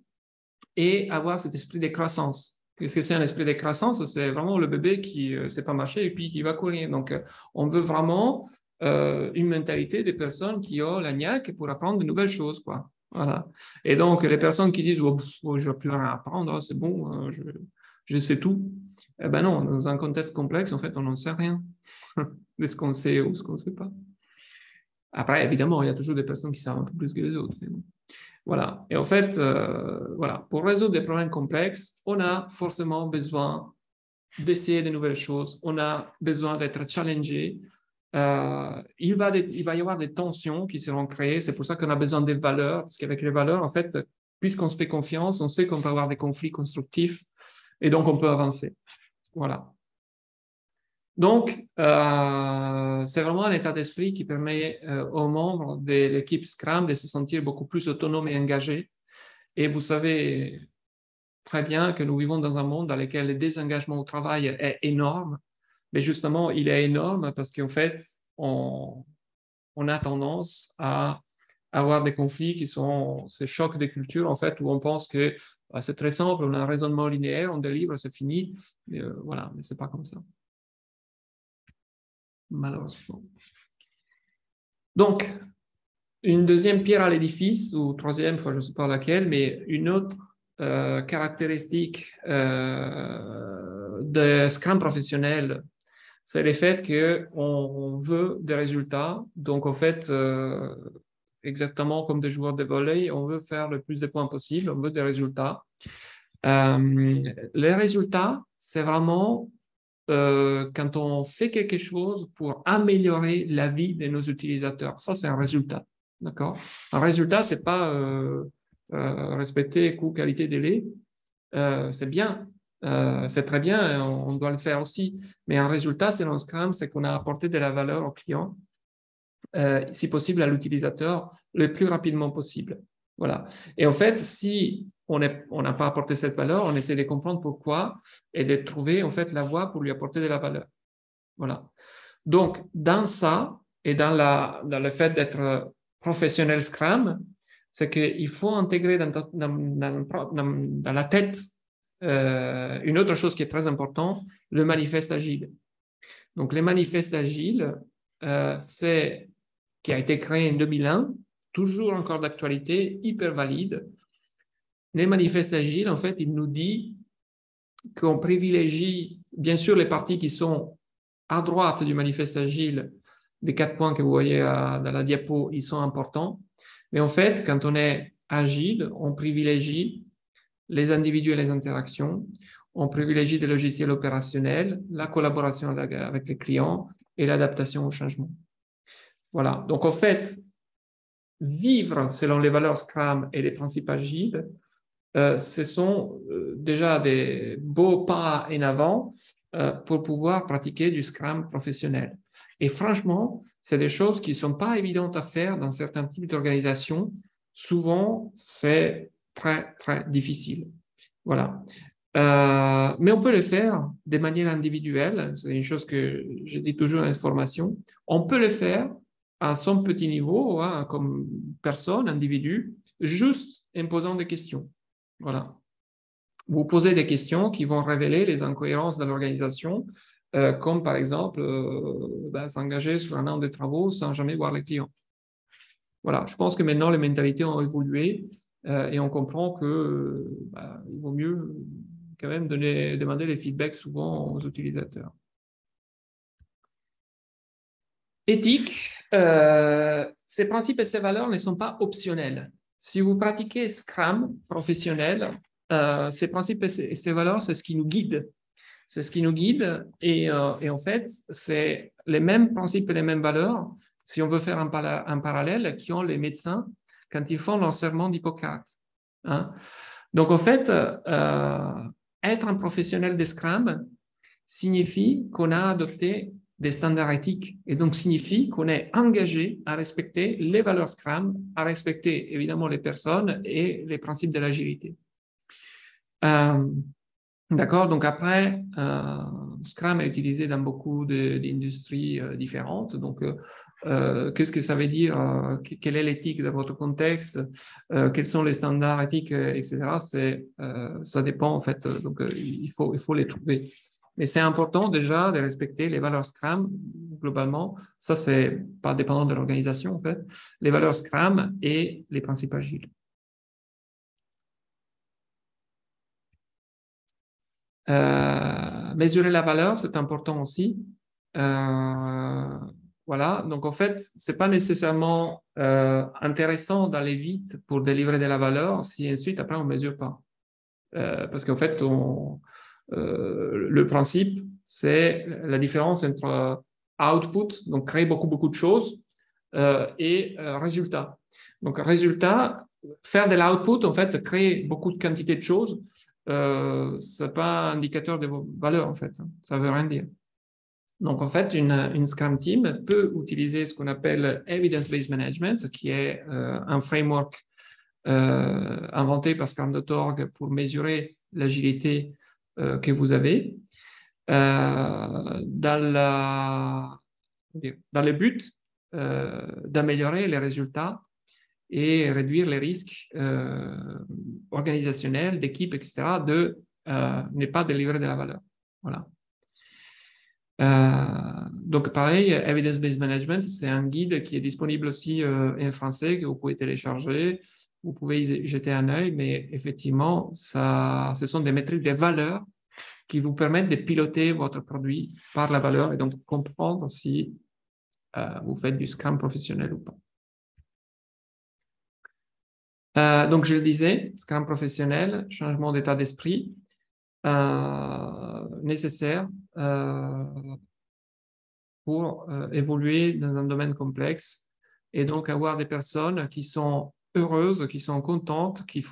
et avoir cet esprit de croissance. Qu'est-ce que c'est un esprit de croissance? C'est vraiment le bébé qui ne sait pas marcher et puis qui va courir. Donc, on veut vraiment une mentalité des personnes qui ont la niaque pour apprendre de nouvelles choses, quoi. Voilà. Et donc, les personnes qui disent oh, je n'ai plus rien à apprendre, c'est bon, je sais tout. Eh ben non, dans un contexte complexe, en fait, on n'en sait rien de ce qu'on sait ou ce qu'on ne sait pas. Après, évidemment, il y a toujours des personnes qui savent un peu plus que les autres. Voilà. Et en fait, voilà, pour résoudre des problèmes complexes, on a forcément besoin d'essayer de nouvelles choses. On a besoin d'être challengé. Il va y avoir des tensions qui seront créées. C'est pour ça qu'on a besoin des valeurs, parce qu'avec les valeurs, en fait, puisqu'on se fait confiance, on sait qu'on peut avoir des conflits constructifs et donc on peut avancer. Voilà. Donc, c'est vraiment un état d'esprit qui permet aux membres de l'équipe Scrum de se sentir beaucoup plus autonomes et engagés. Et vous savez très bien que nous vivons dans un monde dans lequel le désengagement au travail est énorme. Mais justement, il est énorme parce qu'en fait, on a tendance à avoir des conflits qui sont ces chocs de culture, en fait, où on pense que c'est très simple, on a un raisonnement linéaire, on délivre, c'est fini. Mais, voilà, mais ce n'est pas comme ça. Malheureusement. Donc, une deuxième pierre à l'édifice, ou troisième, je ne sais pas laquelle, mais une autre caractéristique de Scrum professionnel, c'est le fait qu'on veut des résultats. Donc, en fait, exactement comme des joueurs de volley, on veut faire le plus de points possible, on veut des résultats. Les résultats, c'est vraiment quand on fait quelque chose pour améliorer la vie de nos utilisateurs. Ça, c'est un résultat. D'accord? Un résultat, c'est pas respecter coût, qualité, délai. C'est bien, c'est très bien, on doit le faire aussi. Mais un résultat, selon Scrum, c'est qu'on a apporté de la valeur au client, si possible à l'utilisateur, le plus rapidement possible. Voilà. Et en fait, si on n'a pas apporté cette valeur, on essaie de comprendre pourquoi et de trouver en fait la voie pour lui apporter de la valeur. Voilà. Donc, dans ça et dans le fait d'être professionnel Scrum, c'est qu'il faut intégrer dans la tête une autre chose qui est très importante, le manifeste agile. Donc, les manifestes agiles, c'est qui a été créé en 2001, toujours encore d'actualité, hyper valide. Les manifestes agiles, en fait, il nous dit qu'on privilégie, bien sûr, les parties qui sont à droite du manifeste agile, des 4 points que vous voyez dans la diapo, ils sont importants. Mais en fait, quand on est agile, on privilégie les individus et les interactions, on privilégie des logiciels opérationnels, la collaboration avec les clients et l'adaptation au changement. Voilà. Donc, en fait, vivre selon les valeurs Scrum et les principes agiles, ce sont déjà des beaux pas en avant pour pouvoir pratiquer du Scrum professionnel. Et franchement, c'est des choses qui ne sont pas évidentes à faire dans certains types d'organisations. Souvent, c'est très, très difficile. Voilà. Mais on peut le faire de manière individuelle. C'est une chose que je dis toujours dans les formations. On peut le faire à son petit niveau, hein, comme personne, individu, juste en posant des questions. Voilà. Vous posez des questions qui vont révéler les incohérences de l'organisation, comme par exemple s'engager sur un an de travaux sans jamais voir les clients. Voilà. Je pense que maintenant, les mentalités ont évolué et on comprend que il vaut mieux quand même demander les feedbacks souvent aux utilisateurs. Éthique, ces principes et ces valeurs ne sont pas optionnels. Si vous pratiquez Scrum professionnel, ces principes et ces valeurs, c'est ce qui nous guide. C'est ce qui nous guide et en fait, c'est les mêmes principes et les mêmes valeurs, si on veut faire un parallèle, qui ont les médecins quand ils font leur serment d'Hippocrate. Hein? Donc, en fait, être un professionnel de Scrum signifie qu'on a adopté des standards éthiques et donc signifie qu'on est engagé à respecter les valeurs Scrum, à respecter évidemment les personnes et les principes de l'agilité. D'accord, donc après, Scrum est utilisé dans beaucoup d'industries différentes. Donc, qu'est-ce que ça veut dire? Quelle est l'éthique dans votre contexte? Quels sont les standards éthiques, etc. Ça dépend en fait. Donc, il faut les trouver. Mais c'est important déjà de respecter les valeurs Scrum globalement. Ça, c'est pas dépendant de l'organisation en fait. Les valeurs Scrum et les principes agiles. Mesurer la valeur, c'est important aussi. Voilà, donc en fait, c'est pas nécessairement intéressant d'aller vite pour délivrer de la valeur si ensuite, après, on ne mesure pas. Parce qu'en fait, le principe, c'est la différence entre output, donc créer beaucoup de choses, et résultat. Donc, résultat, faire de l'output, en fait, créer beaucoup de quantité de choses, ce n'est pas un indicateur de vos valeurs, en fait. Ça ne veut rien dire. Donc, en fait, une Scrum Team peut utiliser ce qu'on appelle Evidence-Based Management, qui est un framework inventé par Scrum.org pour mesurer l'agilité que vous avez dans le but d'améliorer les résultats et réduire les risques organisationnels, d'équipe, etc., de ne pas délivrer de la valeur. Voilà. Donc, pareil, Evidence-Based Management, c'est un guide qui est disponible aussi en français, que vous pouvez télécharger. Vous pouvez y jeter un œil, mais effectivement, ce sont des métriques de valeur qui vous permettent de piloter votre produit par la valeur et donc comprendre si vous faites du Scrum professionnel ou pas. Donc, je le disais, Scrum professionnel, changement d'état d'esprit. nécessaires pour évoluer dans un domaine complexe et donc avoir des personnes qui sont heureuses, qui sont contentes, qui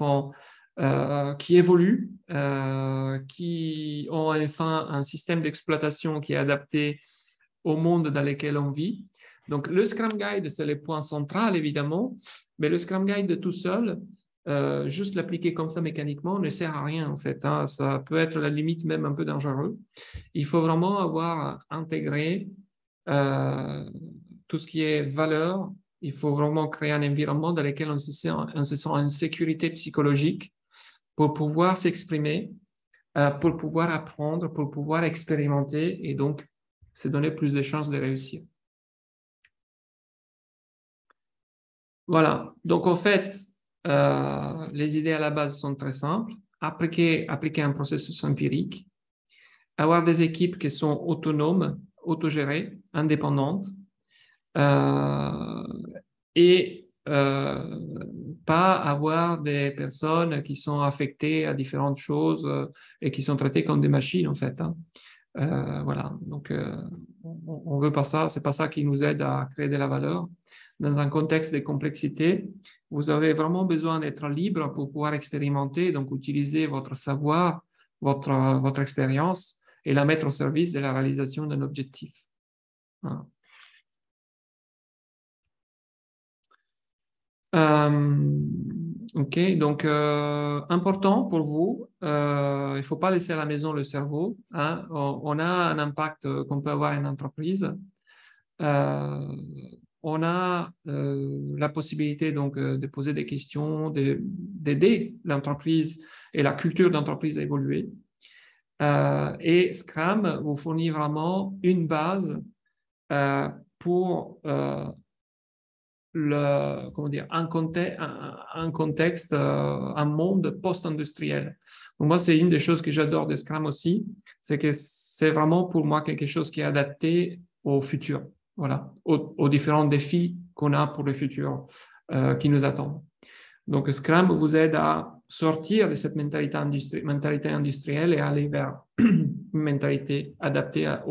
évoluent, qui ont enfin un système d'exploitation qui est adapté au monde dans lequel on vit. Donc, le Scrum Guide, c'est le point central, évidemment, mais le Scrum Guide tout seul, juste l'appliquer comme ça mécaniquement ne sert à rien, en fait. Hein. Ça peut être à la limite même un peu dangereux. Il faut vraiment avoir intégré tout ce qui est valeur. Il faut vraiment créer un environnement dans lequel on se sent en sécurité psychologique pour pouvoir s'exprimer, pour pouvoir apprendre, pour pouvoir expérimenter et donc se donner plus de chances de réussir. Voilà. Donc, en fait, les idées à la base sont très simples. Appliquer un processus empirique, avoir des équipes qui sont autonomes, autogérées, indépendantes, et pas avoir des personnes qui sont affectées à différentes choses et qui sont traitées comme des machines, en fait. Hein. Voilà. Donc, on veut pas ça. C'est pas ça qui nous aide à créer de la valeur. Dans un contexte de complexité, vous avez vraiment besoin d'être libre pour pouvoir expérimenter, donc utiliser votre savoir, votre expérience et la mettre au service de la réalisation d'un objectif. Voilà. Ok, donc important pour vous, il ne faut pas laisser à la maison le cerveau. Hein. On a un impact qu'on peut avoir en entreprise. On a la possibilité donc de poser des questions, d'aider l'entreprise et la culture d'entreprise à évoluer. Et Scrum vous fournit vraiment une base pour comment dire, un contexte, un monde post-industriel. Donc moi, c'est une des choses que j'adore de Scrum aussi, c'est que c'est vraiment pour moi quelque chose qui est adapté au futur, voilà, aux différents défis qu'on a pour le futur qui nous attendent. Donc Scrum vous aide à sortir de cette mentalité industrielle et aller vers une mentalité adaptée à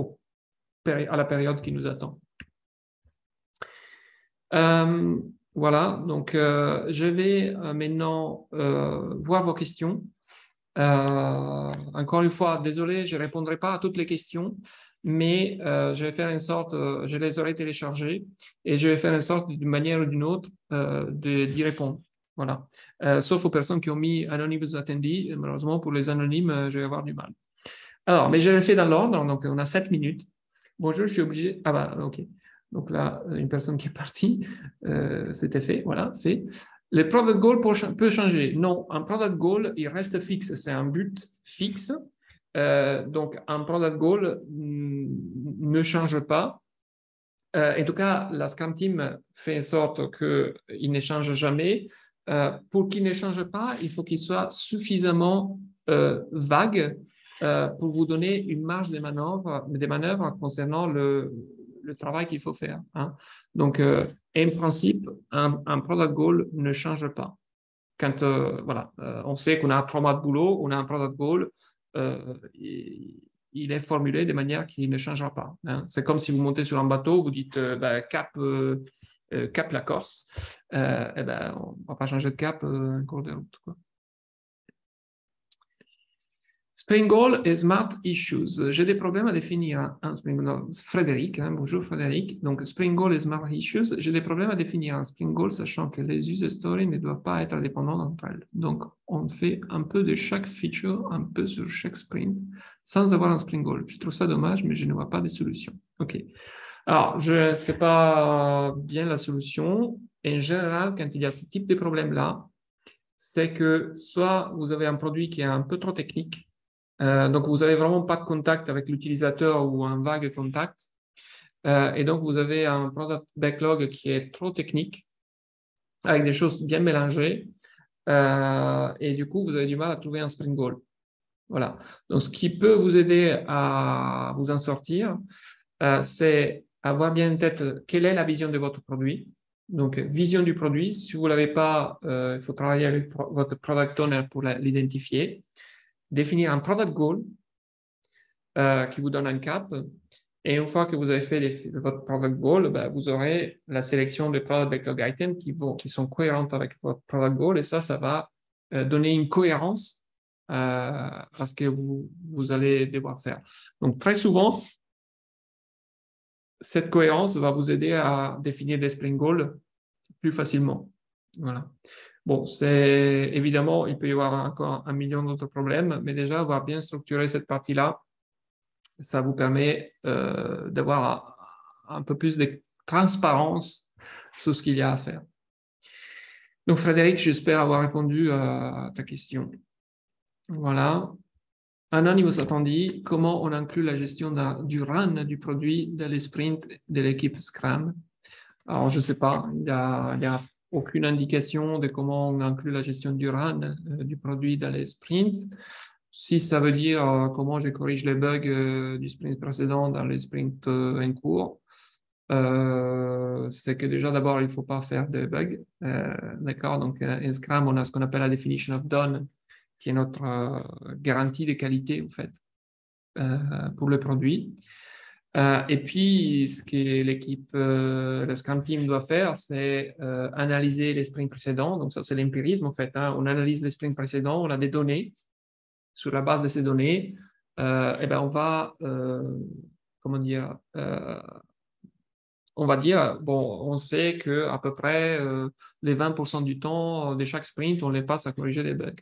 la période qui nous attend. Voilà, donc je vais maintenant voir vos questions. Encore une fois, désolé, je ne répondrai pas à toutes les questions, mais je vais faire une sorte, je les aurai téléchargées et je vais faire une sorte d'une manière ou d'une autre d'y répondre. Voilà. Sauf aux personnes qui ont mis Anonymous Attendee, malheureusement pour les anonymes, je vais avoir du mal. Alors, mais je le fais dans l'ordre, donc on a 7 minutes. Bonjour, je suis obligé. Ah bah, ok. Donc là, une personne qui est partie, c'était fait, voilà, fait. Le product goal peut changer. Non, un product goal, il reste fixe. C'est un but fixe. Donc, un product goal ne change pas. En tout cas, la Scrum Team fait en sorte qu'il ne change jamais. Pour qu'il ne change pas, il faut qu'il soit suffisamment vague pour vous donner une marge de manœuvre concernant le travail qu'il faut faire. Hein. Donc, en principe, un product goal ne change pas. Quand voilà, on sait qu'on a 3 mois de boulot, on a un product goal, il est formulé de manière qu'il ne changera pas. Hein. C'est comme si vous montez sur un bateau, vous dites cap la Corse, eh ben, on ne va pas changer de cap en cours de route. Quoi. Spring Goal et Smart Issues. J'ai des problèmes à définir un Spring Goal. Frédéric, hein, bonjour Frédéric. Donc, Spring Goal et Smart Issues. J'ai des problèmes à définir un Spring Goal, sachant que les user stories ne doivent pas être dépendants d'entre elles. Donc, on fait un peu de chaque feature, un peu sur chaque sprint, sans avoir un Spring Goal. Je trouve ça dommage, mais je ne vois pas de solution. OK. Alors, je ne sais pas bien la solution. En général, quand il y a ce type de problème-là, c'est que soit vous avez un produit qui est un peu trop technique, donc vous n'avez vraiment pas de contact avec l'utilisateur ou un vague contact, et donc vous avez un product backlog qui est trop technique, avec des choses bien mélangées, et du coup vous avez du mal à trouver un Spring Goal. Voilà. Donc ce qui peut vous aider à vous en sortir, c'est avoir bien en tête quelle est la vision de votre produit. Donc, vision du produit. Si vous ne l'avez pas, il faut travailler avec votre product owner pour l'identifier. définir un product goal qui vous donne un cap. Et une fois que vous avez fait votre product goal, ben, vous aurez la sélection des product backlog items qui sont cohérentes avec votre product goal. Et ça va donner une cohérence à ce que vous allez devoir faire. Donc, très souvent, cette cohérence va vous aider à définir des sprint goals plus facilement. Voilà. Bon, c'est évidemment, il peut y avoir encore un million d'autres problèmes, mais déjà, avoir bien structuré cette partie-là, ça vous permet d'avoir un peu plus de transparence sur ce qu'il y a à faire. Donc, Frédéric, j'espère avoir répondu à ta question. Voilà. Anonymous attendit, comment on inclut la gestion du run du produit dans les sprints de l'équipe Scrum? Alors, je ne sais pas, il n'y a aucune indication de comment on inclut la gestion du run du produit dans les sprints. Si ça veut dire comment je corrige les bugs du sprint précédent dans les sprints en cours, c'est que déjà d'abord, il ne faut pas faire de bugs. D'accord? Donc, en Scrum, on a ce qu'on appelle la definition of done, qui est notre garantie de qualité, en fait, pour le produit. Et puis, ce que l'équipe, le Scrum Team doit faire, c'est analyser les sprints précédents. Donc, ça, c'est l'empirisme, en fait. Hein. On analyse les sprints précédents, on a des données. Sur la base de ces données, eh ben, on va, comment dire, on va dire, bon, on sait qu'à peu près les 20% du temps de chaque sprint, on les passe à corriger des bugs.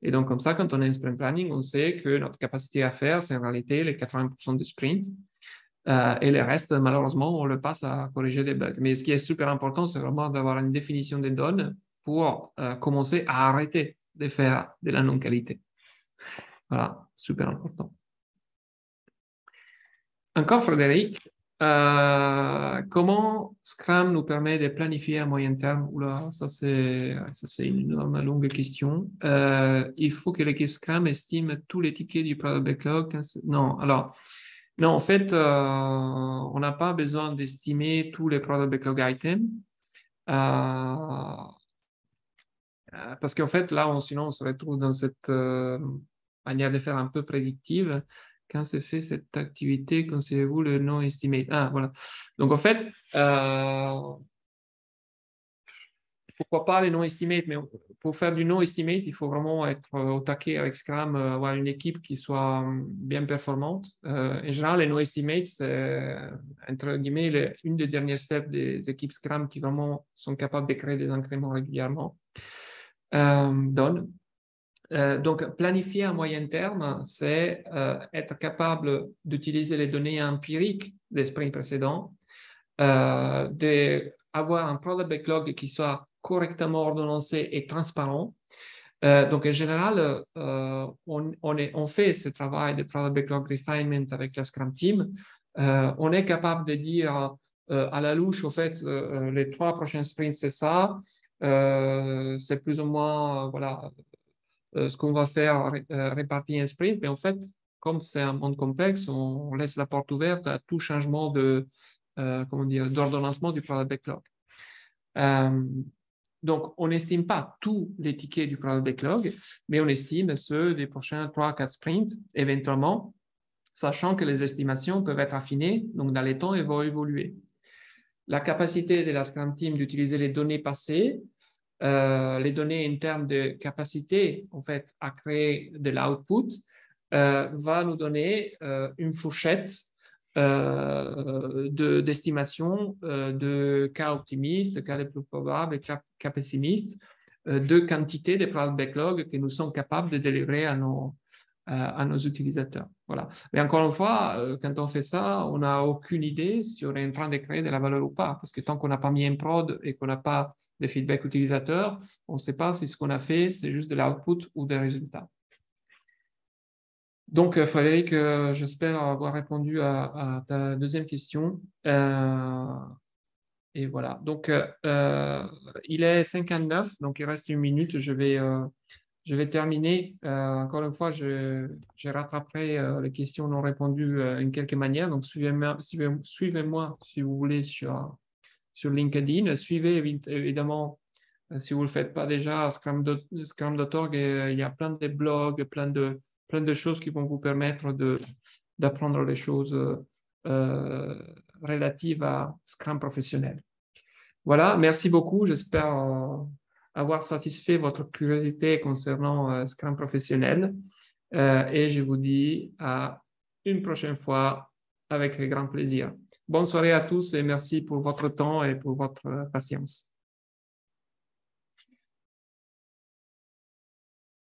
Et donc, comme ça, quand on a un sprint planning, on sait que notre capacité à faire, c'est en réalité les 80% du sprint. Et le reste, malheureusement, on le passe à corriger des bugs. Mais ce qui est super important, c'est vraiment d'avoir une définition des données pour commencer à arrêter de faire de la non-qualité. Voilà, super important. Encore Frédéric, comment Scrum nous permet de planifier à moyen terme? Oula, ça c'est une longue question. Il faut que l'équipe Scrum estime tous les tickets du product backlog. Non, alors, non, en fait, on n'a pas besoin d'estimer tous les product backlog items. Parce qu'en fait, là, sinon, on se retrouve dans cette manière de faire un peu prédictive. Quand se fait cette activité, conseillez-vous le non-estimate? Ah, voilà. Donc, en fait, pourquoi pas les non-estimate? Mais pour faire du non-estimate, il faut vraiment être au taquet avec Scrum, avoir une équipe qui soit bien performante. En général, les non-estimate, c'est, entre guillemets, une des dernières steps des équipes Scrum qui vraiment sont capables de créer des incréments régulièrement. Donc, planifier à moyen terme, c'est être capable d'utiliser les données empiriques des sprints précédents, d'avoir un product backlog qui soit correctement ordonnancé et transparent. Donc, en général, on fait ce travail de product backlog refinement avec la Scrum Team. On est capable de dire à la louche, au fait, les 3 prochains sprints, c'est ça. C'est plus ou moins voilà, ce qu'on va faire répartir un sprint, mais en fait, comme c'est un monde complexe, on laisse la porte ouverte à tout changement d'ordonnancement du product backlog. Donc, on n'estime pas tous les tickets du product backlog, mais on estime ceux des prochains 3-4 sprints, éventuellement, sachant que les estimations peuvent être affinées, donc dans les temps, elles vont évoluer. La capacité de la Scrum Team d'utiliser les données passées, les données en termes de capacité en fait, à créer de l'output, va nous donner une fourchette d'estimation de cas optimistes, cas les plus probables, et cas pessimistes, de quantité de product backlog que nous sommes capables de délivrer à nos utilisateurs. Voilà. Mais encore une fois, quand on fait ça, on n'a aucune idée si on est en train de créer de la valeur ou pas, parce que tant qu'on n'a pas mis un prod et qu'on n'a pas de feedback utilisateur, on ne sait pas si ce qu'on a fait, c'est juste de l'output ou des résultats. Donc, Frédéric, j'espère avoir répondu à ta deuxième question. Et voilà. Donc, il est 59, donc il reste une minute. Je vais terminer. Encore une fois, je rattraperai les questions non répondues en quelque manière. Donc, suivez-moi si vous voulez sur LinkedIn. Suivez évidemment, si vous ne le faites pas déjà, Scrum.org. Il y a plein de blogs, plein de plein de choses qui vont vous permettre d'apprendre les choses relatives à Scrum professionnel. Voilà, merci beaucoup. J'espère avoir satisfait votre curiosité concernant Scrum professionnel. Et je vous dis à une prochaine fois avec grand plaisir. Bonne soirée à tous et merci pour votre temps et pour votre patience.